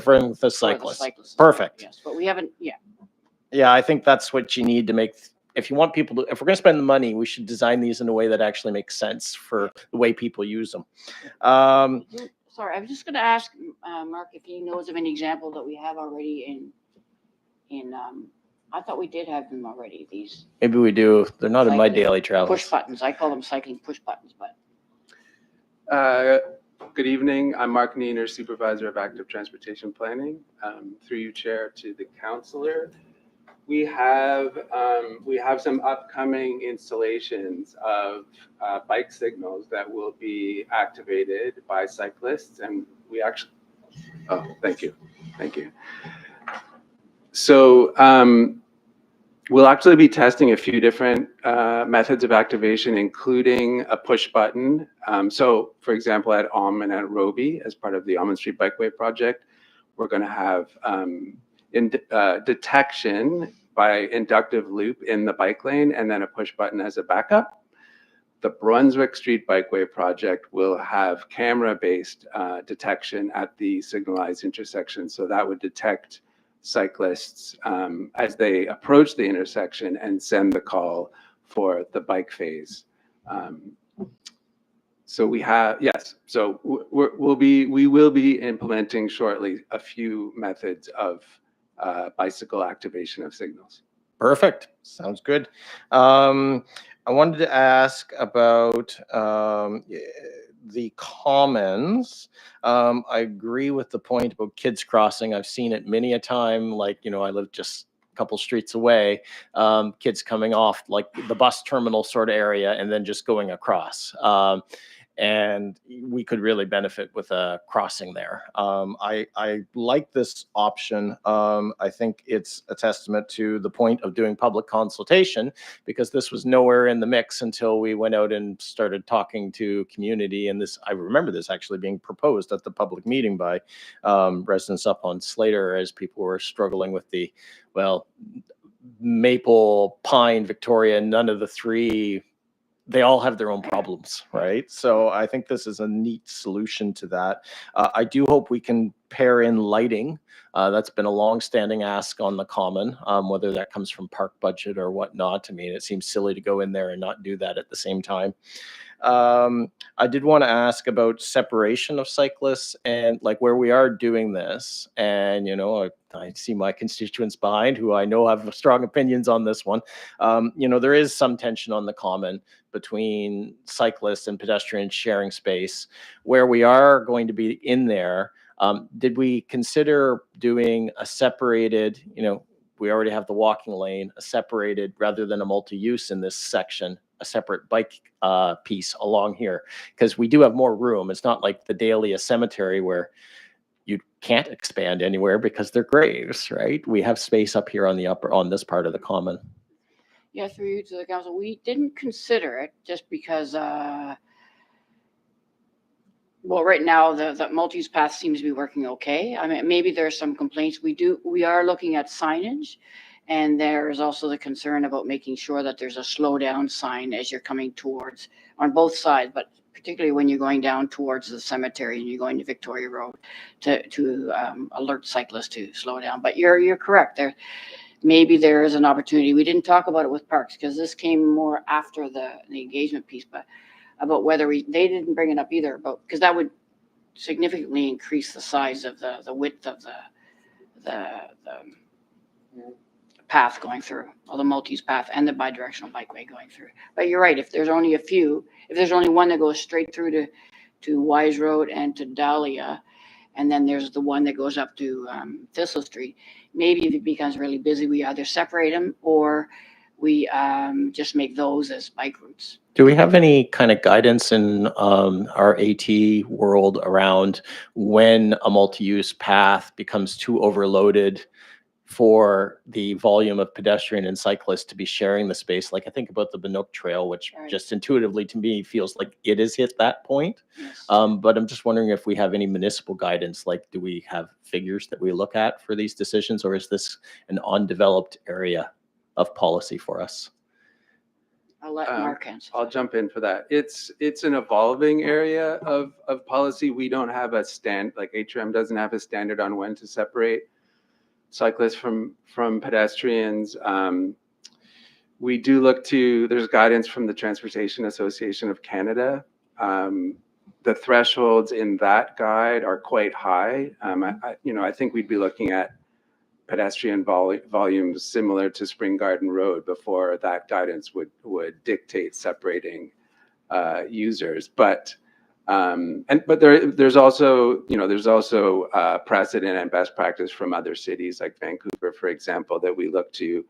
for with the cyclist. cyclists. Perfect. Yes, but we haven't. Yeah. Yeah, I think that's what you need to make. If you want people to, if we're going to spend the money, we should design these in a way that actually makes sense for the way people use them. Sorry, I was just going to ask Mark if he knows of any example that we have already in. I thought we did have them already. These Maybe we do. They're not in my Cycling daily travels. push buttons. I call them cycling push buttons, but. Good evening. I'm Mark Neener, Supervisor of Active Transportation Planning. Through you, Chair, to the councillor. We have some upcoming installations of bike signals that will be activated by cyclists, and we actually. Oh, thank you. So we'll actually be testing a few different methods of activation, including a push button. So, for example, at Alm and at Roby, as part of the Almond Street Bikeway project, we're going to have detection by inductive loop in the bike lane and then a push button as a backup. The Brunswick Street Bikeway project will have camera-based detection at the signalized intersection. So that would detect cyclists as they approach the intersection and send the call for the bike phase. So we have, yes, so we will be implementing shortly a few methods of bicycle activation of signals. Perfect. Sounds good. I wanted to ask about the commons. I agree with the point about kids crossing. I've seen it many a time. Like, I live just a couple streets away. Kids coming off like the bus terminal sort of area and then just going across. And we could really benefit with a crossing there. I like this option. I think it's a testament to the point of doing public consultation, because this was nowhere in the mix until we went out and started talking to community. And this, I remember this actually being proposed at the public meeting by residents up on Slater, as people were struggling with the, Maple, Pine, Victoria, none of the three, they all have their own problems, right? So I think this is a neat solution to that. I do hope we can pair in lighting. That's been a long-standing ask on the common, whether that comes from park budget or whatnot. I mean, it seems silly to go in there and not do that at the same time. I did want to ask about separation of cyclists and like where we are doing this. And, I see my constituents behind who I know have strong opinions on this one. There is some tension on the common between cyclists and pedestrians sharing space. Where we are going to be in there, did we consider doing a separated, we already have the walking lane, a separated, rather than a multi-use in this section, a separate bike piece along here, because we do have more room. It's not like the Dahlia Cemetery where you can't expand anywhere because they're graves, right? We have space up here on this part of the common. Yeah, through you to the council, we didn't consider it just because, right now the multi-use path seems to be working okay. I mean, maybe there's some complaints. We are looking at signage, and there is also the concern about making sure that there's a slow down sign as you're coming towards on both sides, but particularly when you're going down towards the cemetery and you're going to Victoria Road to alert cyclists to slow down. But you're correct. Maybe there is an opportunity. We didn't talk about it with parks because this came more after the engagement piece, but about whether they didn't bring it up either, because that would significantly increase the size of the width of the path going through, or the multi-use path and the bidirectional bikeway going through. But you're right, if there's only if there's only one that goes straight through to Wise Road and to Dahlia, and then there's the one that goes up to Thistle Street, maybe if it becomes really busy, we either separate them or we just make those as bike routes. Do we have any kind of guidance in our AT world around when a multi-use path becomes too overloaded for the volume of pedestrian and cyclists to be sharing the space? Like I think about the Binook Trail, which Right. just intuitively to me feels like it has hit that point. Yes. But I'm just wondering if we have any municipal guidance, like do we have figures that we look at for these decisions, or is this an undeveloped area of policy for us? I'll let Mark answer. I'll jump in for that. It's an evolving area of policy. We don't have a like HRM doesn't have a standard on when to separate cyclists from pedestrians. We do look to, there's guidance from the Transportation Association of Canada. The thresholds in that guide are quite high. I think we'd be looking at pedestrian volumes similar to Spring Garden Road before that guidance would dictate separating users. But there's also precedent and best practice from other cities like Vancouver, for example, that we look to.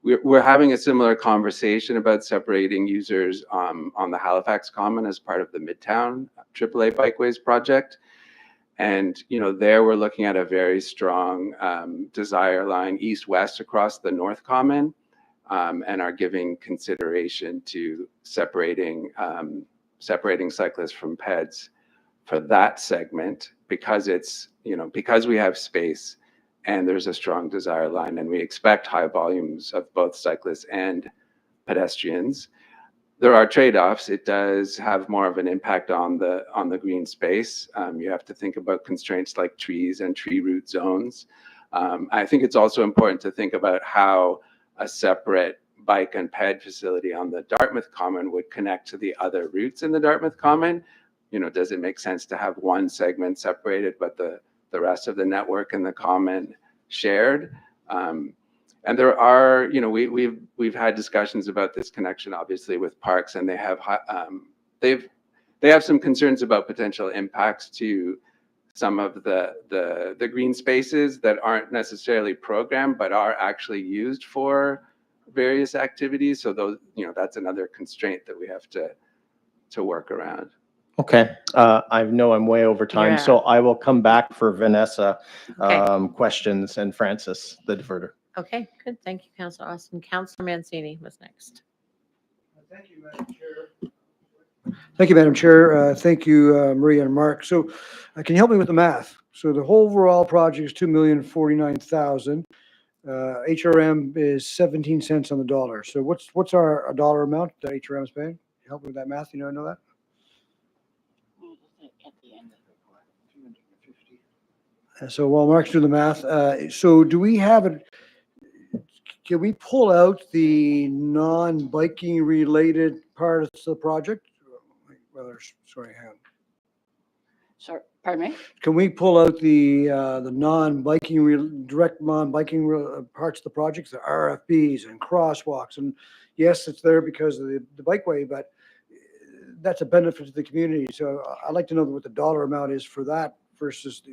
We're having a similar conversation about separating users on the Halifax Common as part of the Midtown AAA Bikeways project. And, there we're looking at a very strong desire line east-west across the North Common, and are giving consideration to separating cyclists from peds for that segment because because we have space and there's a strong desire line, and we expect high volumes of both cyclists and pedestrians. There are trade-offs. It does have more of an impact on the green space. You have to think about constraints like trees and tree root zones. I think it's also important to think about how a separate bike and ped facility on the Dartmouth Common would connect to the other routes in the Dartmouth Common. Does it make sense to have one segment separated, but the rest of the network in the Common shared? And there are, we've had discussions about this connection, obviously, with parks, and they have some concerns about potential impacts to some of the green spaces that aren't necessarily programmed, but are actually used for various activities. So those, that's another constraint that we have to work around. Okay, I know I'm way over time, so I will come back for Vanessa questions and Francis, the diverter. Okay, good. Thank you, Councillor Austin. Councillor Mancini was next. Thank you, Madam Chair. Thank you, Madam Chair. Thank you, Maria and Mark. So can you help me with the math? So the whole overall project is $2,049,000. HRM is 17 cents on the dollar. So what's our dollar amount that HRM is paying? Help me with that math. I know that? At the end of the report. So while Mark's doing the math, so do we have it? Can we pull out the non-biking related part of the project? Sorry, hang on. Sorry, pardon me? Can we pull out the non-biking direct non-biking parts of the projects, the RFBs and crosswalks? And yes, it's there because of the bikeway, but that's a benefit to the community. So I'd like to know what the dollar amount is for that versus I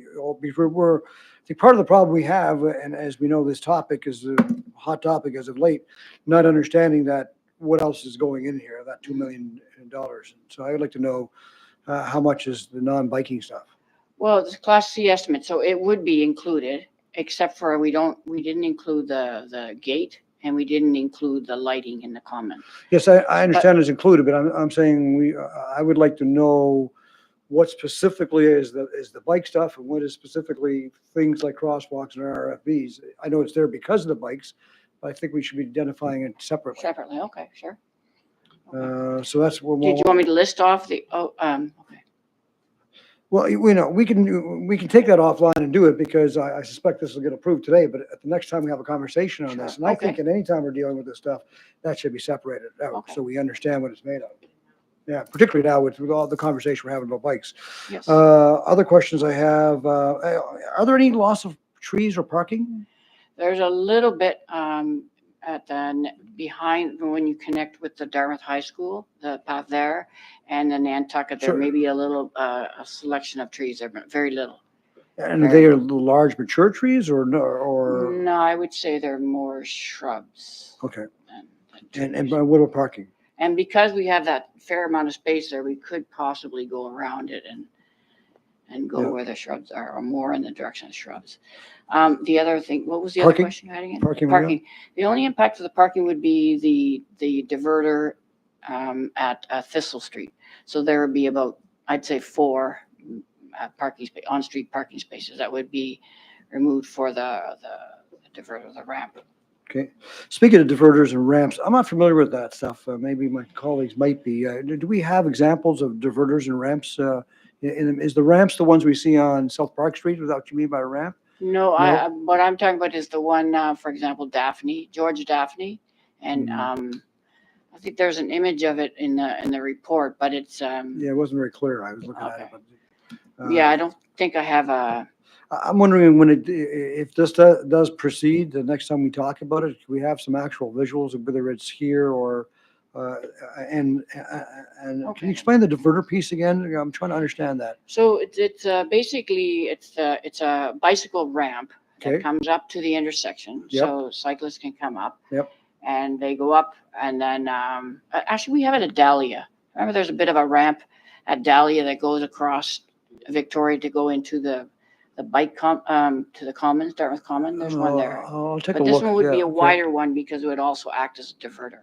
think part of the problem we have, and as we know, this topic is a hot topic as of late, not understanding that what else is going in here, that $2 million. So I would like to know how much is the non-biking stuff. Well, it's a Class C estimate, so it would be included, except for we didn't include the gate and we didn't include the lighting in the Common. Yes, I understand it's included, but I'm saying I would like to know what specifically is the bike stuff and what is specifically things like crosswalks and RFBs. I know it's there because of the bikes, but I think we should be identifying it separately. Separately, okay, sure. So that's what. Did you want me to list off the, okay. Well, we can take that offline and do it because I suspect this will get approved today, but at the next time we have a conversation on this, and I think Okay. at any time we're dealing with this stuff, that should be separated out Okay. so we understand what it's made of. Yeah, particularly now with all the conversation we're having about bikes. Yes. Other questions I have, are there any loss of trees or parking? There's a little bit at behind when you connect with the Dartmouth High School, the path there, and the Nantucket. There Sure. may be a little a selection of trees there, but very little. And Very they are little. large mature trees or no, or, No, I would say they're more shrubs. okay. than And trees. what about parking? And because we have that fair amount of space there, we could possibly go around it and go Yeah. where the shrubs are, or more in the direction of shrubs. The other thing, what was the Parking? other question you had again? Parking, Maria? The only impact of the parking would be the diverter at Thistle Street. So there would be about, I'd say, 4 on-street parking spaces that would be removed for the diverter, the ramp. Okay. Speaking of diverters and ramps, I'm not familiar with that stuff. Maybe my colleagues might be. Do we have examples of diverters and ramps? Is the ramps the ones we see on South Park Street? Is that what you mean by a ramp? No, No? what I'm talking about is the one, for example, George Daphne. And I think there's an image of it in the report, but it's, Yeah, it wasn't very clear. I was looking at it. Okay. But, yeah, I don't think I have a, I'm wondering if this does proceed, the next time we talk about it, we have some actual visuals of whether it's here or, and can Okay. you explain the diverter piece again? I'm trying to understand that. so it's basically, it's a bicycle ramp Okay. that comes up to the intersection. Yep. So cyclists can come up. Yep. And they go up and then, actually we have it at Dahlia. Remember there's a bit of a ramp at Dahlia that goes across Victoria to go into the bike to the Commons, Dartmouth Common. There's one there. I'll take a But look. this one would be Yeah, a okay. wider one because it would also act as a diverter.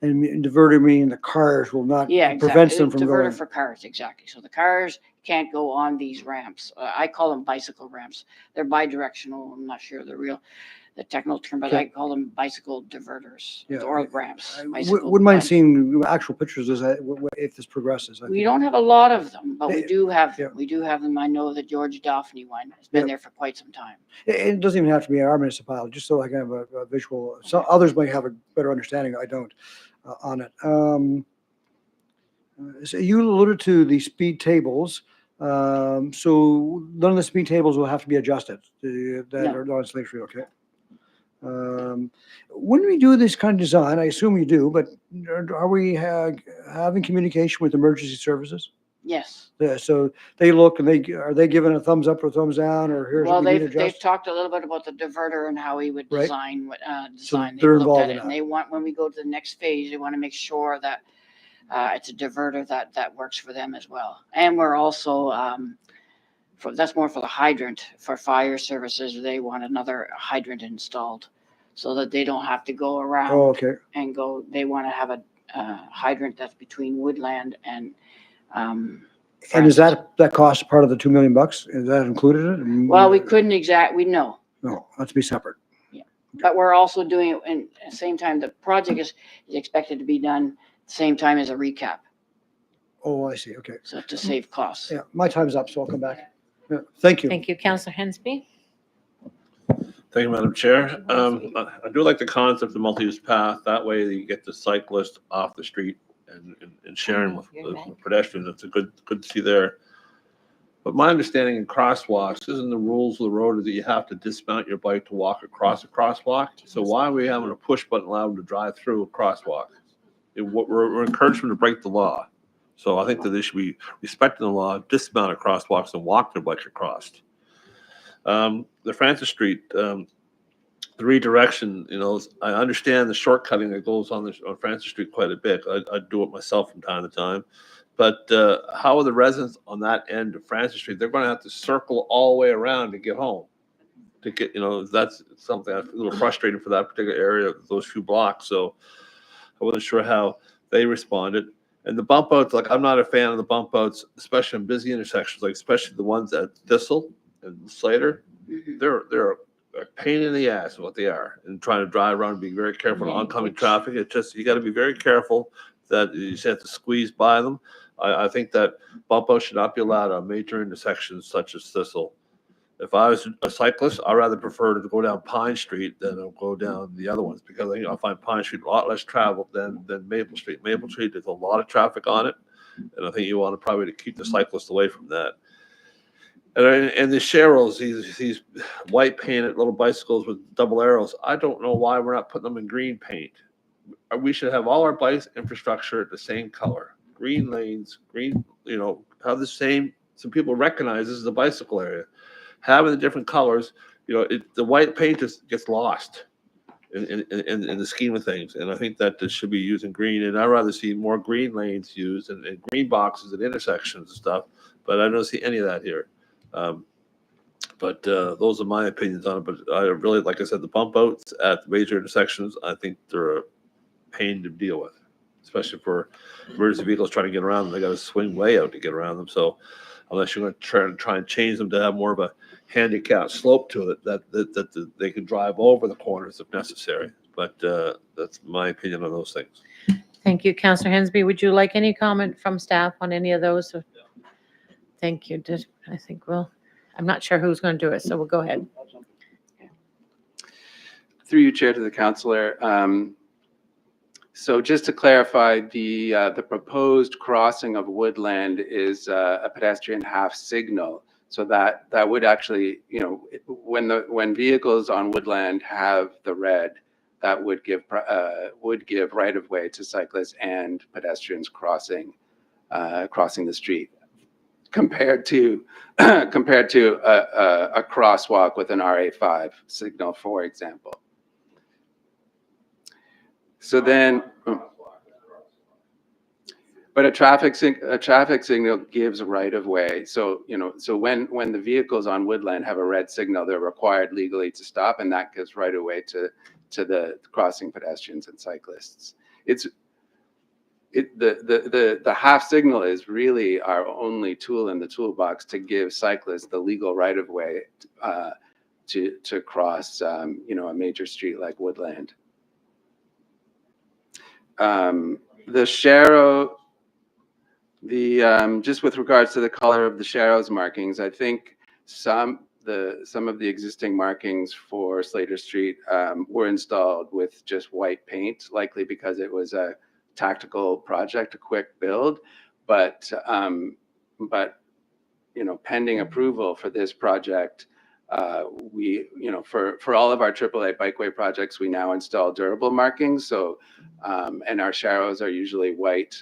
And diverter meaning the cars will not, Yeah, prevents exactly. them from Diverter going. for cars, exactly. So the cars can't go on these ramps. I call them bicycle ramps. They're bi-directional. I'm not sure the technical term, but Okay. I call them bicycle diverters Yeah. or ramps. I bicycle wouldn't mind ramps. seeing actual pictures of that if this progresses. I We think. don't have a lot of them, but we They- do have yeah. them. We do have them. I know the George Daphne one has been Yeah. there for quite some time. It doesn't even have to be our municipality, just so I can have a visual. Some others might have a better understanding. I don't on it. So you alluded to the speed tables. So none of the speed tables will have to be adjusted. That No. are not slate free. Okay. When we do this kind of design, I assume you do, but are we having communication with emergency services? Yes. Yeah, so they look and are they giving a thumbs up or thumbs down or here's Well, what we need to they've adjust? talked a little bit about the diverter and how we would Right. design design. they're They've looked involved at in it, and that. they want, when we go to the next phase, they want to make sure that it's a diverter that works for them as well. And we're also that's more for the hydrant for fire services. They want another hydrant installed so that they don't have to go around Oh, okay. and go. They want to have a hydrant that's between Woodland and. And is Francis. that cost part of the $2 million? Is that included in it? Well, we couldn't we know. No, that's be separate. But we're also doing it in at the same time. The project is expected to be done same time as a recap, Oh, I see. Okay. so to save costs. Yeah, my time's up, so I'll come back. Yeah, thank you. Thank you, Councillor Hensby. Thank you, Madam Chair. I do like the concept of multi-use path. That way you get the cyclist off the street and sharing with pedestrians. That's a good to see there. But my understanding in crosswalks, isn't the rules of the road that you have to dismount your bike to walk across a crosswalk? So why are we having a push button allow them to drive through a crosswalk? We're encouraging them to break the law. So I think that they should be respecting the law, dismount at crosswalks and walk their bike across. The Francis Street, the redirection, I understand the shortcutting that goes on Francis Street quite a bit. I do it myself from time to time. But how are the residents on that end of Francis Street? They're going to have to circle all the way around to get home. To get, that's something that's a little frustrating for that particular area, those few blocks. So I wasn't sure how they responded. And the bump outs, like I'm not a fan of the bump outs, especially in busy intersections, like especially the ones at Thistle and Slater. They're a pain in the ass is what they are. And trying to drive around and be very careful of oncoming traffic. It's just, you got to be very careful. that you just have to squeeze by them. I think that bump outs should not be allowed on major intersections such as Thistle. If I was a cyclist, I'd rather prefer to go down Pine Street than go down the other ones, because I find Pine Street a lot less traveled than Maple Street. Maple Street, there's a lot of traffic on it, and I think you want to probably keep the cyclist away from that. And the Cheryls, these white painted little bicycles with double arrows, I don't know why we're not putting them in green paint. We should have all our bike infrastructure the same color. Green lanes, green, have the same, so people recognize this is a bicycle area. Having the different colors, the white paint just gets lost in the scheme of things. And I think that this should be used in green. And I'd rather see more green lanes used and green boxes at intersections and stuff. But I don't see any of that here. But those are my opinions on it. But I really, like I said, the bump outs at major intersections, I think they're a pain to deal with, especially for emergency vehicles trying to get around them. They got to swing way out to get around them. So unless you're going to try and change them to have more of a handicap slope to it, that they can drive over the corners if necessary. But that's my opinion on those things. Thank you. Councillor Hensby, would you like any comment from staff on any of those? Thank you. I think I'm not sure who's going to do it, so we'll go ahead. Through you, Chair, to the councillor. So just to clarify, the proposed crossing of Woodland is a pedestrian half signal. So that would actually, when vehicles on Woodland have the red, that would give right of way to cyclists and pedestrians crossing the street, compared to a crosswalk with an RA5 signal, for example. So then, but a traffic signal gives right of way. So when the vehicles on Woodland have a red signal, they're required legally to stop, and that gives right of way to the crossing pedestrians and cyclists. The half signal is really our only tool in the toolbox to give cyclists the legal right of way to cross a major street like Woodland. The Sharrow, just with regards to the color of the Sharrow's markings, I think some of the existing markings for Slater Street were installed with just white paint, likely because it was a tactical project, a quick build. But pending approval for this project, for all of our AAA bikeway projects, we now install durable markings. So, and our Sharrows are usually white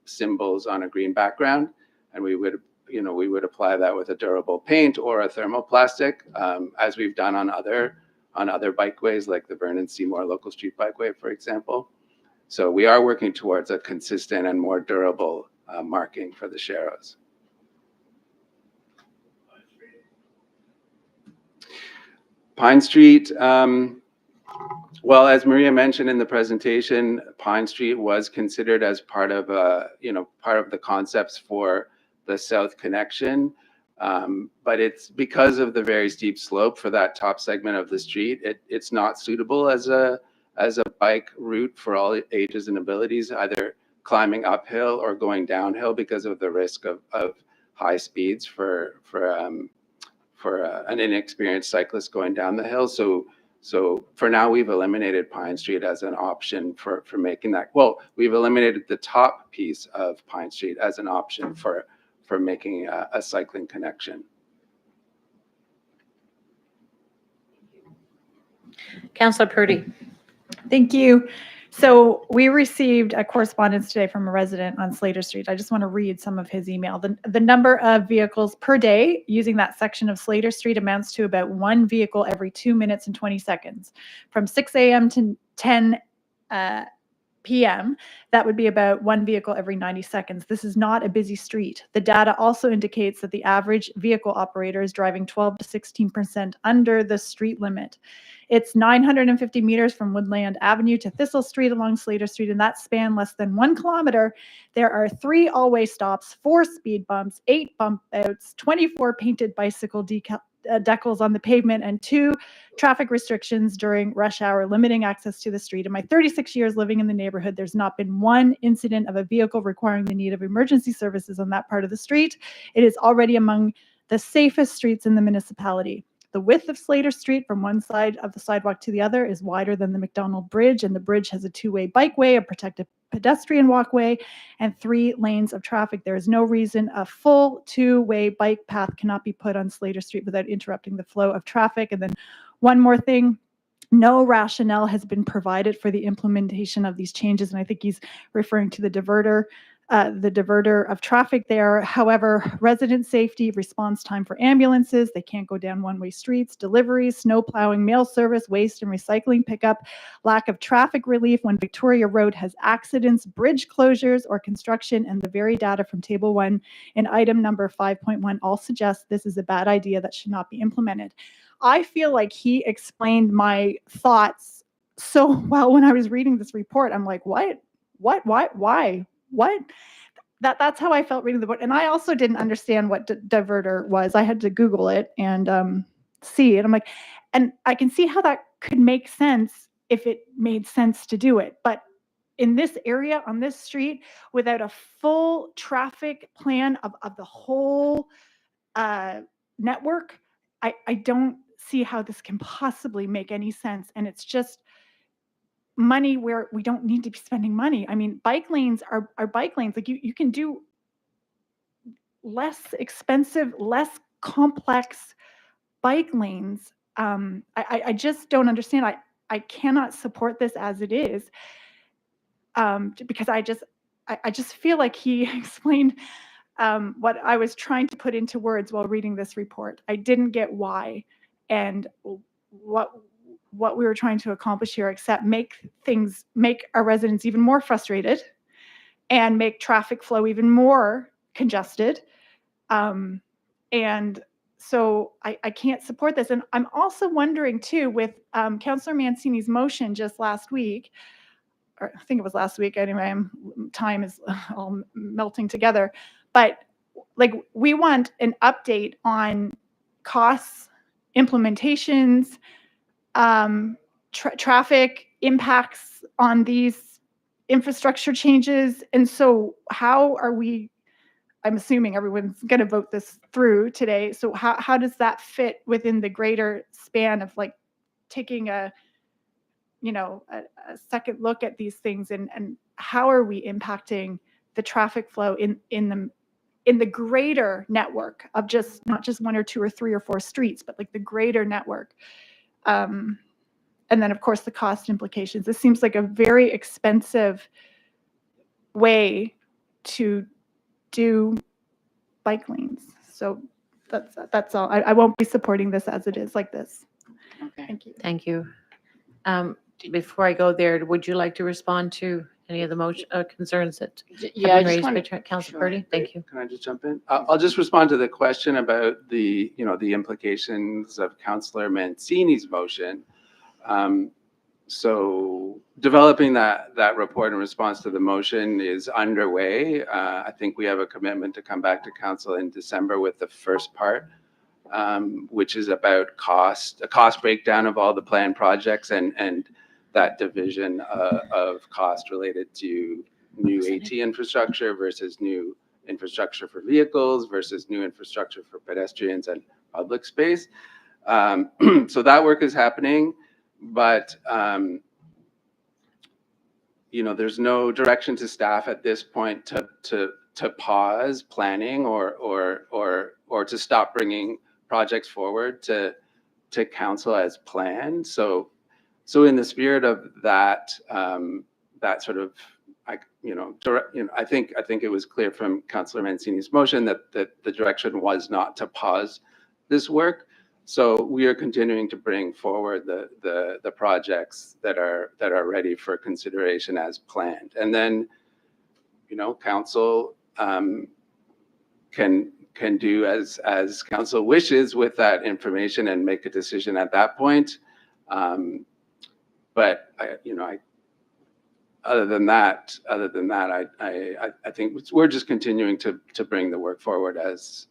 symbols on a green background, and we would apply that with a durable paint or a thermoplastic, as we've done on other bikeways like the Vernon Seymour Local Street Bikeway, for example. So we are working towards a consistent and more durable marking for the Sharrows. Pine Street, well, as Maria mentioned in the presentation, Pine Street was considered as part of the concepts for the South Connection, but it's because of the very steep slope for that top segment of the street. It's not suitable as a bike route for all ages and abilities, either climbing uphill or going downhill because of the risk of high speeds for an inexperienced cyclist going down the hill. So for now, we've eliminated Pine Street as an option for making that. Well, we've eliminated the top piece of Pine Street as an option for making a cycling connection. Councillor Purdy. Thank you. So we received a correspondence today from a resident on Slater Street. I just want to read some of his email. The number of vehicles per day using that section of Slater Street amounts to about 1 vehicle every 2 minutes and 20 seconds. From 6 a.m. to 10 p.m., that would be about 1 vehicle every 90 seconds. This is not a busy street. The data also indicates that the average vehicle operator is driving 12 to 16% under the street limit. It's 950 meters from Woodland Avenue to Thistle Street along Slater Street, and that span less than 1 kilometer. There are 3 all-way stops, 4 speed bumps, 8 bump outs, 24 painted bicycle decals on the pavement, and 2, traffic restrictions during rush hour, limiting access to the street. In my 36 years living in the neighborhood, there's not been one incident of a vehicle requiring the need of emergency services on that part of the street. It is already among the safest streets in the municipality. The width of Slater Street from one side of the sidewalk to the other is wider than the McDonald Bridge, and the bridge has a 2-way bikeway, a protected pedestrian walkway, and 3 lanes of traffic. There is no reason a full 2-way bike path cannot be put on Slater Street without interrupting the flow of traffic. And then one more thing, no rationale has been provided for the implementation of these changes, and I think he's referring to the diverter of traffic there. However, resident safety, response time for ambulances, they can't go down one-way streets, deliveries, snow plowing, mail service, waste and recycling pickup, lack of traffic relief when Victoria Road has accidents, bridge closures or construction, and the very data from Table 1 in item number 5.1 all suggest this is a bad idea that should not be implemented. I feel like he explained my thoughts so well when I was reading this report. I'm like, what? Why? What? That's how I felt reading the book. And I also didn't understand what diverter was. I had to Google it and see it. I'm like, and I can see how that could make sense if it made sense to do it. But in this area, on this street, without a full traffic plan of the whole network, I don't see how this can possibly make any sense. And it's just money where we don't need to be spending money. I mean, bike lanes are bike lanes. Like you can do less expensive, less complex bike lanes. I just don't understand. I cannot support this as it is because I just feel like he explained what I was trying to put into words while reading this report. I didn't get why and what we were trying to accomplish here, except make our residents even more frustrated and make traffic flow even more congested. And so I can't support this. And I'm also wondering too, with Councillor Mancini's motion just last week, or I think it was last week anyway, time is all melting together, but like we want an update on costs, implementations, traffic impacts on these infrastructure changes. And so how are we, I'm assuming everyone's going to vote this through today. So how does that fit within the greater span of like taking a second look at these things and how are we impacting the traffic flow in the greater network of just not just 1 or 2 or 3 or 4 streets, but like the greater network. And then of course the cost implications. This seems like a very expensive way to do bike lanes. So that's all. I won't be supporting this as it is like this. Okay. Thank you. Thank you. Before I go there, would you like to respond to any of the motion concerns that Yeah, I have been just raised by want Councillor sure. Purdy? Thank you. Can I just jump in? I'll just respond to the question about the implications of Councillor Mancini's motion. So developing that report in response to the motion is underway. I think we have a commitment to come back to council in December with the first part, which is about a cost breakdown of all the planned projects and that division of cost related to new AT infrastructure versus new infrastructure for vehicles versus new infrastructure for pedestrians and public space. So that work is happening, but there's no direction to staff at this point to pause planning or to stop bringing projects forward to council as planned. So in the spirit of that, that sort of, I think it was clear from Councillor Mancini's motion that the direction was not to pause this work. So we are continuing to bring forward the projects that are ready for consideration as planned, and then council can do as council wishes with that information and make a decision at that point. But other than that, I think we're just continuing to bring the work forward as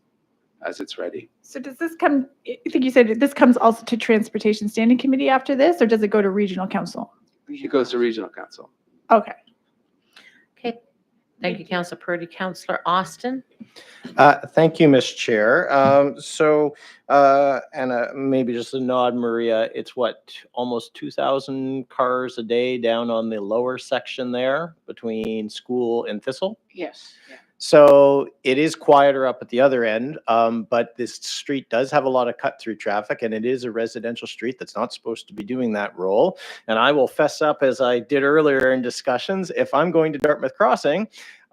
as it's ready. So does this come, I think you said this comes also to Transportation Standing Committee after this, or does it go to Regional Council? It goes to Regional Council. Okay. Okay. Thank you, Councillor Purdy. Councillor Austin? Thank you, Ms. Chair. Maybe just a nod, Maria, it's what, almost 2,000 cars a day down on the lower section there between School and Thistle? Yes, yeah. So it is quieter up at the other end, but this street does have a lot of cut-through traffic, and it is a residential street that's not supposed to be doing that role. And I will fess up, as I did earlier in discussions, if I'm going to Dartmouth Crossing,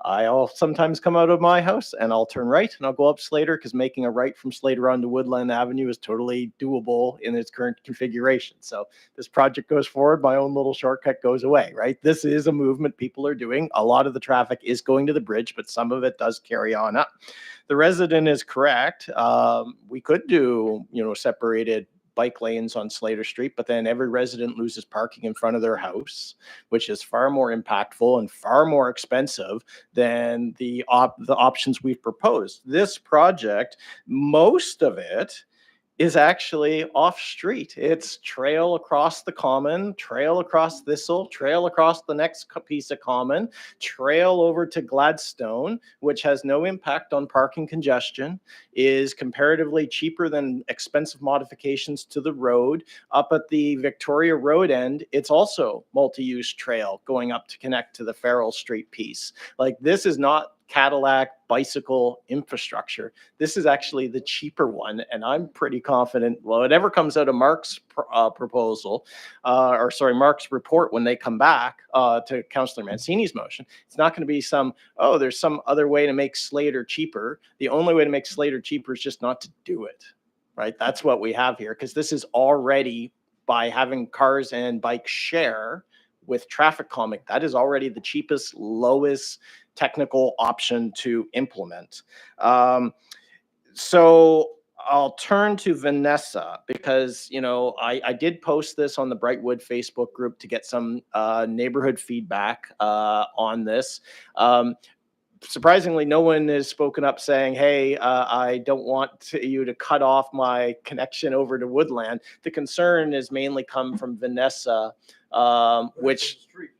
I'll sometimes come out of my house and I'll turn right and I'll go up Slater, because making a right from Slater onto Woodland Avenue is totally doable in its current configuration. So this project goes forward, my own little shortcut goes away, right? This is a movement people are doing. A lot of the traffic is going to the bridge, but some of it does carry on up. The resident is correct. We could do, separated bike lanes on Slater Street, but then every resident loses parking in front of their house, which is far more impactful and far more expensive than the options we've proposed. This project, most of it is actually off street. It's trail across the common, trail across Thistle, trail across the next piece of common, trail over to Gladstone, which has no impact on parking congestion, is comparatively cheaper than expensive modifications to the road. Up at the Victoria Road end, it's also multi-use trail going up to connect to the Farrell Street piece. Like, this is not Cadillac bicycle infrastructure. This is actually the cheaper one, and I'm pretty confident, well, whatever comes out of Mark's Mark's report when they come back to Councillor Mancini's motion, it's not going to be there's some other way to make Slater cheaper. The only way to make Slater cheaper is just not to do it, right? That's what we have here, because this is already, by having cars and bikes share with traffic calming, that is already the cheapest, lowest technical option to implement. So I'll turn to Vanessa, because, I did post this on the Brightwood Facebook group to get some neighborhood feedback on this. Surprisingly, no one has spoken up saying, hey, I don't want you to cut off my connection over to Woodland. The concern has mainly come from Vanessa,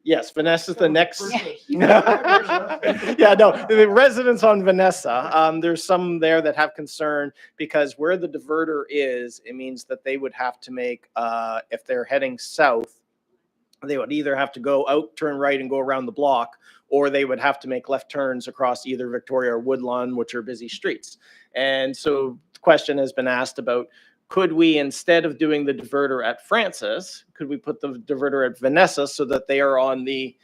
yes, Vanessa's the next. Yeah, no, the residents on Vanessa, there's some there that have concern, because where the diverter is, it means that they would have to make, if they're heading south, they would either have to go out, turn right, and go around the block, or they would have to make left turns across either Victoria or Woodlawn, which are busy streets. And so the question has been asked about, could we, instead of doing the diverter at Francis, could we put the diverter at Vanessa so that they are on the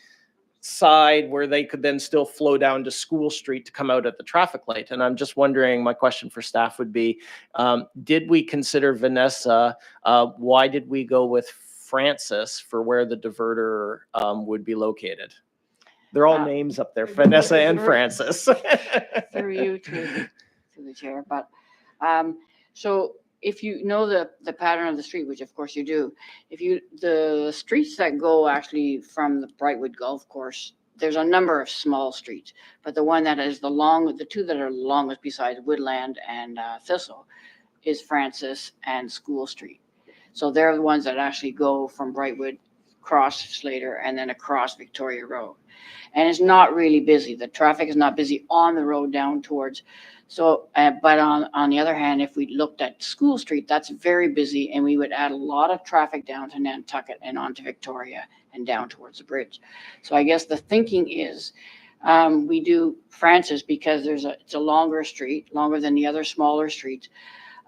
side where they could then still flow down to School Street to come out at the traffic light? And I'm just wondering, my question for staff would be, did we consider Vanessa? Why did we go with Francis for where the diverter would be located? They're all names up there, Vanessa and Francis. Through you to the chair, but so if you know the pattern of the street, which of course you do, the streets that go actually from the Brightwood Golf Course, there's a number of small streets, but the one that is the two that are longest besides Woodland and Thistle is Francis and School Street. So they're the ones that actually go from Brightwood, cross Slater, and then across Victoria Road. And it's not really busy. The traffic is not busy on the road down towards. So, but on the other hand, if we looked at School Street, that's very busy, and we would add a lot of traffic down to Nantucket and onto Victoria and down towards the bridge. So I guess the thinking is we do Francis because it's a longer street, longer than the other smaller streets.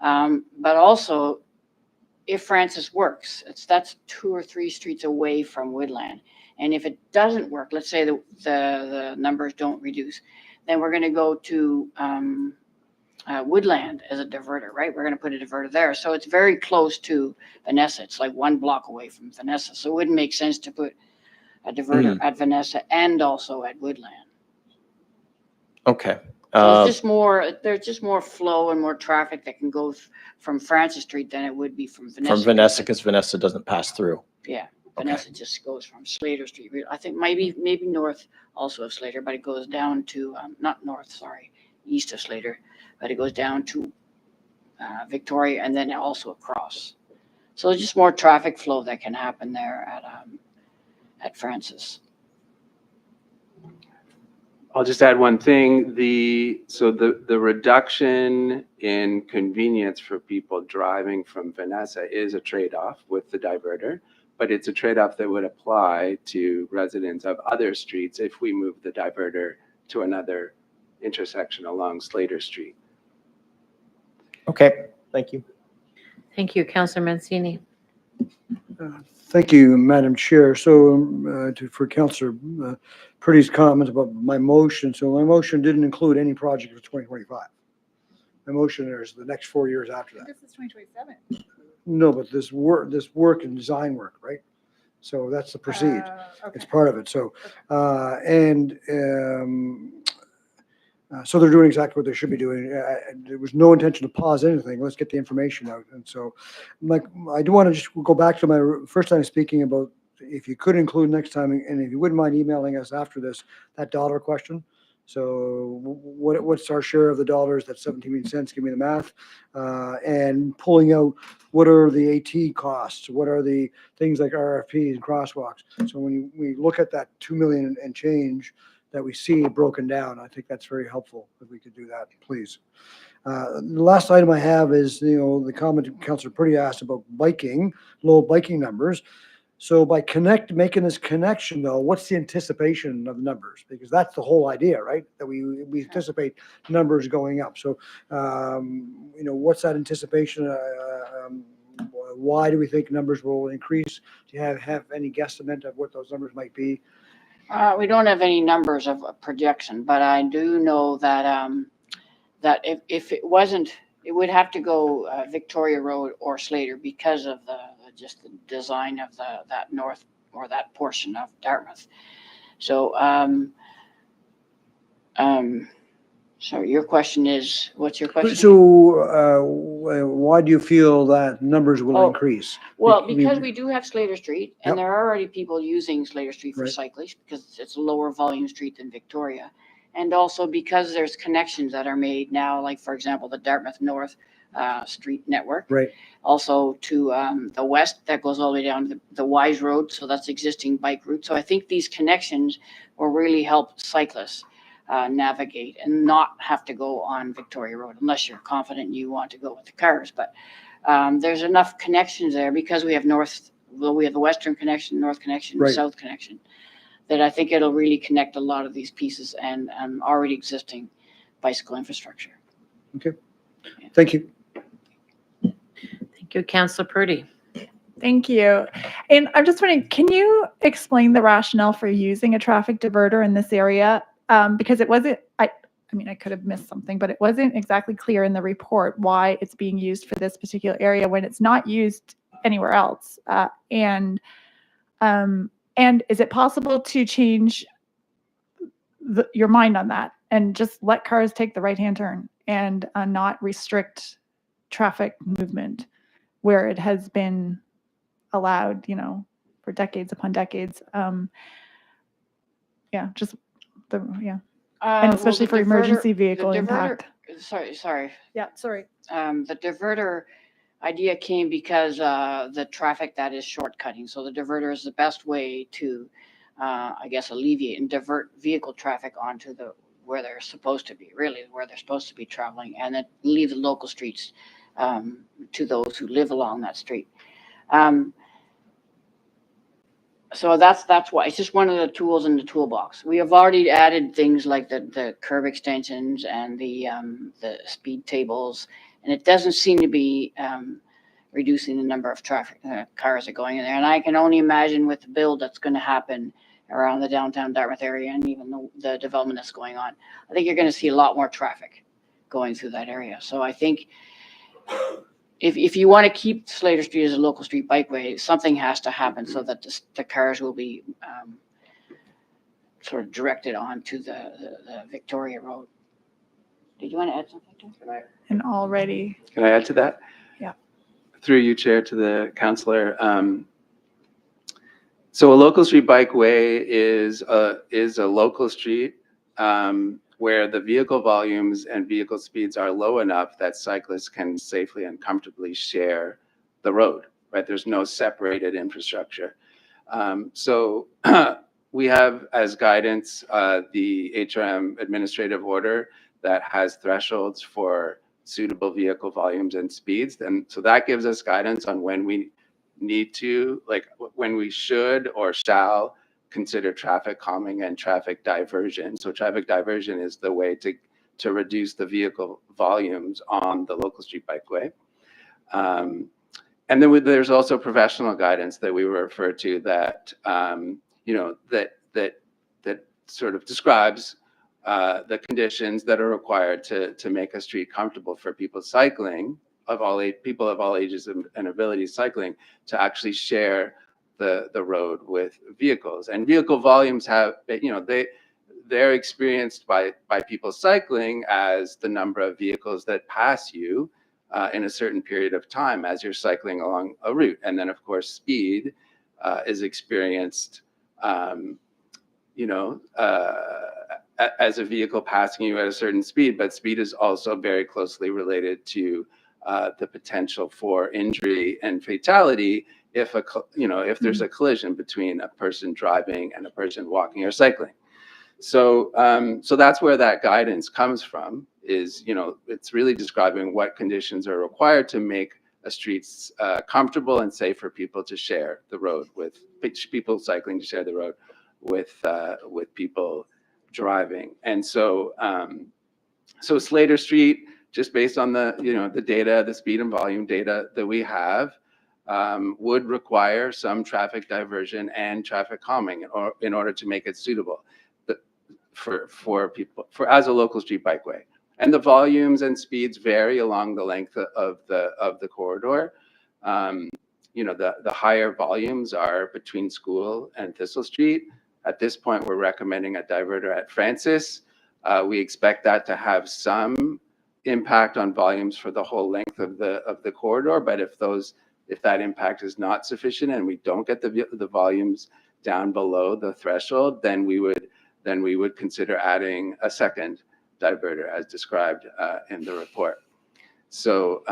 But also, if Francis works, that's 2 or 3 streets away from Woodland. And if it doesn't work, let's say the numbers don't reduce, then we're going to go to Woodland as a diverter, right? We're going to put a diverter there. So it's very close to Vanessa. It's like 1 block away from Vanessa. So it wouldn't make sense to put a diverter at Vanessa and also at Woodland. Okay. So there's just more flow and more traffic that can go from Francis Street than it would be from Vanessa. From Vanessa, because Vanessa doesn't pass through. Yeah. Vanessa just goes from Slater Street. I think maybe north also of Slater, but it goes down to, not north, sorry, east of Slater, but it goes down to Victoria and then also across. So there's just more traffic flow that can happen there at Francis. I'll just add one thing. The reduction in convenience for people driving from Vanessa is a trade-off with the diverter, but it's a trade-off that would apply to residents of other streets if we move the diverter to another intersection along Slater Street. Okay, thank you. Thank you, Councillor Mancini. Thank you, Madam Chair. So for Councillor Purdy's comment about my motion, so my motion didn't include any project for 2025. My motion there is the next 4 years after that. This is 2027. No, but this work and design work, right? So that's the proceed. It's part of it. So, so they're doing exactly what they should be doing. There was no intention to pause anything. Let's get the information out. And so, I do want to just go back to my first time speaking about if you could include next time, and if you wouldn't mind emailing us after this, that dollar question. So what's our share of the dollars? That's 17 cents. Give me the math. And pulling out what are the AT costs? What are the things like RFPs and crosswalks? So when we look at that 2 million and change that we see broken down, I think that's very helpful if we could do that, please. The last item I have is, the comment Councillor Purdy asked about biking, low biking numbers. So by making this connection though, what's the anticipation of numbers? Because that's the whole idea, right? That we anticipate numbers going up. So, what's that anticipation? Why do we think numbers will increase? Do you have any guesstimate of what those numbers might be? We don't have any numbers of a projection, but I do know that that if it wasn't, it would have to go Victoria Road or Slater because of just the design of that north or that portion of Dartmouth. So, so your question is, what's your question? So, why do you feel that numbers will increase? Well, because we do have Slater Street, and Yep. there are already people using Slater Street for Right. cyclists because it's a lower volume street than Victoria. And also because there's connections that are made now, like for example, the Dartmouth North Street network. Right. Also to the west that goes all the way down to the Wise Road. So that's existing bike route. So I think these connections will really help cyclists navigate and not have to go on Victoria Road unless you're confident you want to go with the cars. But there's enough connections there because we have the western connection, north connection, Right. south connection, that I think it'll really connect a lot of these pieces and already existing bicycle infrastructure. Okay. Thank you. Thank you, Councillor Purdy. Thank you. And I'm just wondering, can you explain the rationale for using a traffic diverter in this area? Because it wasn't, I mean, I could have missed something, but it wasn't exactly clear in the report why it's being used for this particular area when it's not used anywhere else. And is it possible to change your mind on that and just let cars take the right-hand turn and not restrict traffic movement where it has been allowed, for decades upon decades? And especially for emergency vehicle impact. Sorry. Yeah, sorry. The diverter idea came because the traffic that is shortcutting. So the diverter is the best way to, I guess, alleviate and divert vehicle traffic onto where they're supposed to be, really where they're supposed to be traveling, and then leave the local streets to those who live along that street. So that's why it's just one of the tools in the toolbox. We have already added things like the curb extensions and the speed tables, and it doesn't seem to be reducing the number of traffic cars that are going in there. And I can only imagine with the build that's going to happen around the downtown Dartmouth area and even the development that's going on, I think you're going to see a lot more traffic going through that area. So I think if you want to keep Slater Street as a local street bikeway, something has to happen so that the cars will be sort of directed onto the Victoria Road. Did you want to add something to it? And already. Can I add to that? Yeah. Through you, Chair, to the councillor. So a local street bikeway is a local street where the vehicle volumes and vehicle speeds are low enough that cyclists can safely and comfortably share the road, right? There's no separated infrastructure. So we have as guidance the HRM administrative order that has thresholds for suitable vehicle volumes and speeds. And so that gives us guidance on when we need to, like when we should or shall consider traffic calming and traffic diversion. So traffic diversion is the way to reduce the vehicle volumes on the local street bikeway. And then there's also professional guidance that we refer to that, that sort of describes the conditions that are required to make a street comfortable for people cycling people of all ages and abilities cycling to actually share the road with vehicles. And vehicle volumes they're experienced by people cycling as the number of vehicles that pass you in a certain period of time as you're cycling along a route. And then of course, speed is experienced, as a vehicle passing you at a certain speed, but speed is also very closely related to the potential for injury and fatality if there's a collision between a person driving and a person walking or cycling. So that's where that guidance comes from, is, it's really describing what conditions are required to make a streets comfortable and safe for people to share the road with people cycling, to share the road with people driving. And so Slater Street, just based on the data, the speed and volume data that we have, would require some traffic diversion and traffic calming in order to make it suitable for people as a local street bikeway. And the volumes and speeds vary along the length of the corridor. The higher volumes are between School and Thistle Street. At this point, we're recommending a diverter at Francis. We expect that to have some impact on volumes for the whole length of the corridor, but if that impact is not sufficient and we don't get the volumes down below the threshold, then we would consider adding a second diverter as described in the report. So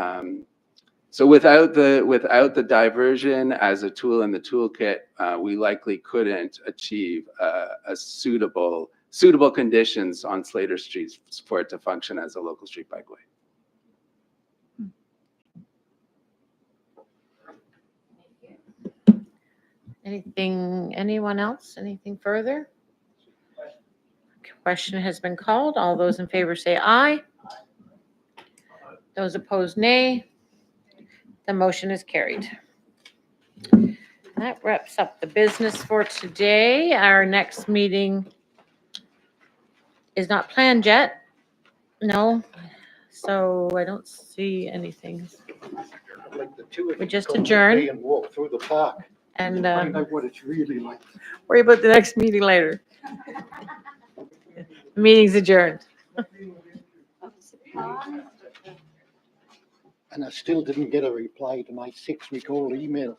without the diversion as a tool in the toolkit, we likely couldn't achieve a suitable conditions on Slater Street for it to function as a local street bikeway. Anyone else? Anything further? Question has been called. All those in favor say aye. Those opposed, nay. The motion is carried. That wraps up the business for today. Our next meeting is not planned yet. No. So I don't see anything. We just adjourned. And walk through the park And find out what it's really like. worry about the next meeting later. Meeting's adjourned. And I still didn't get a reply to my 6-week-old email.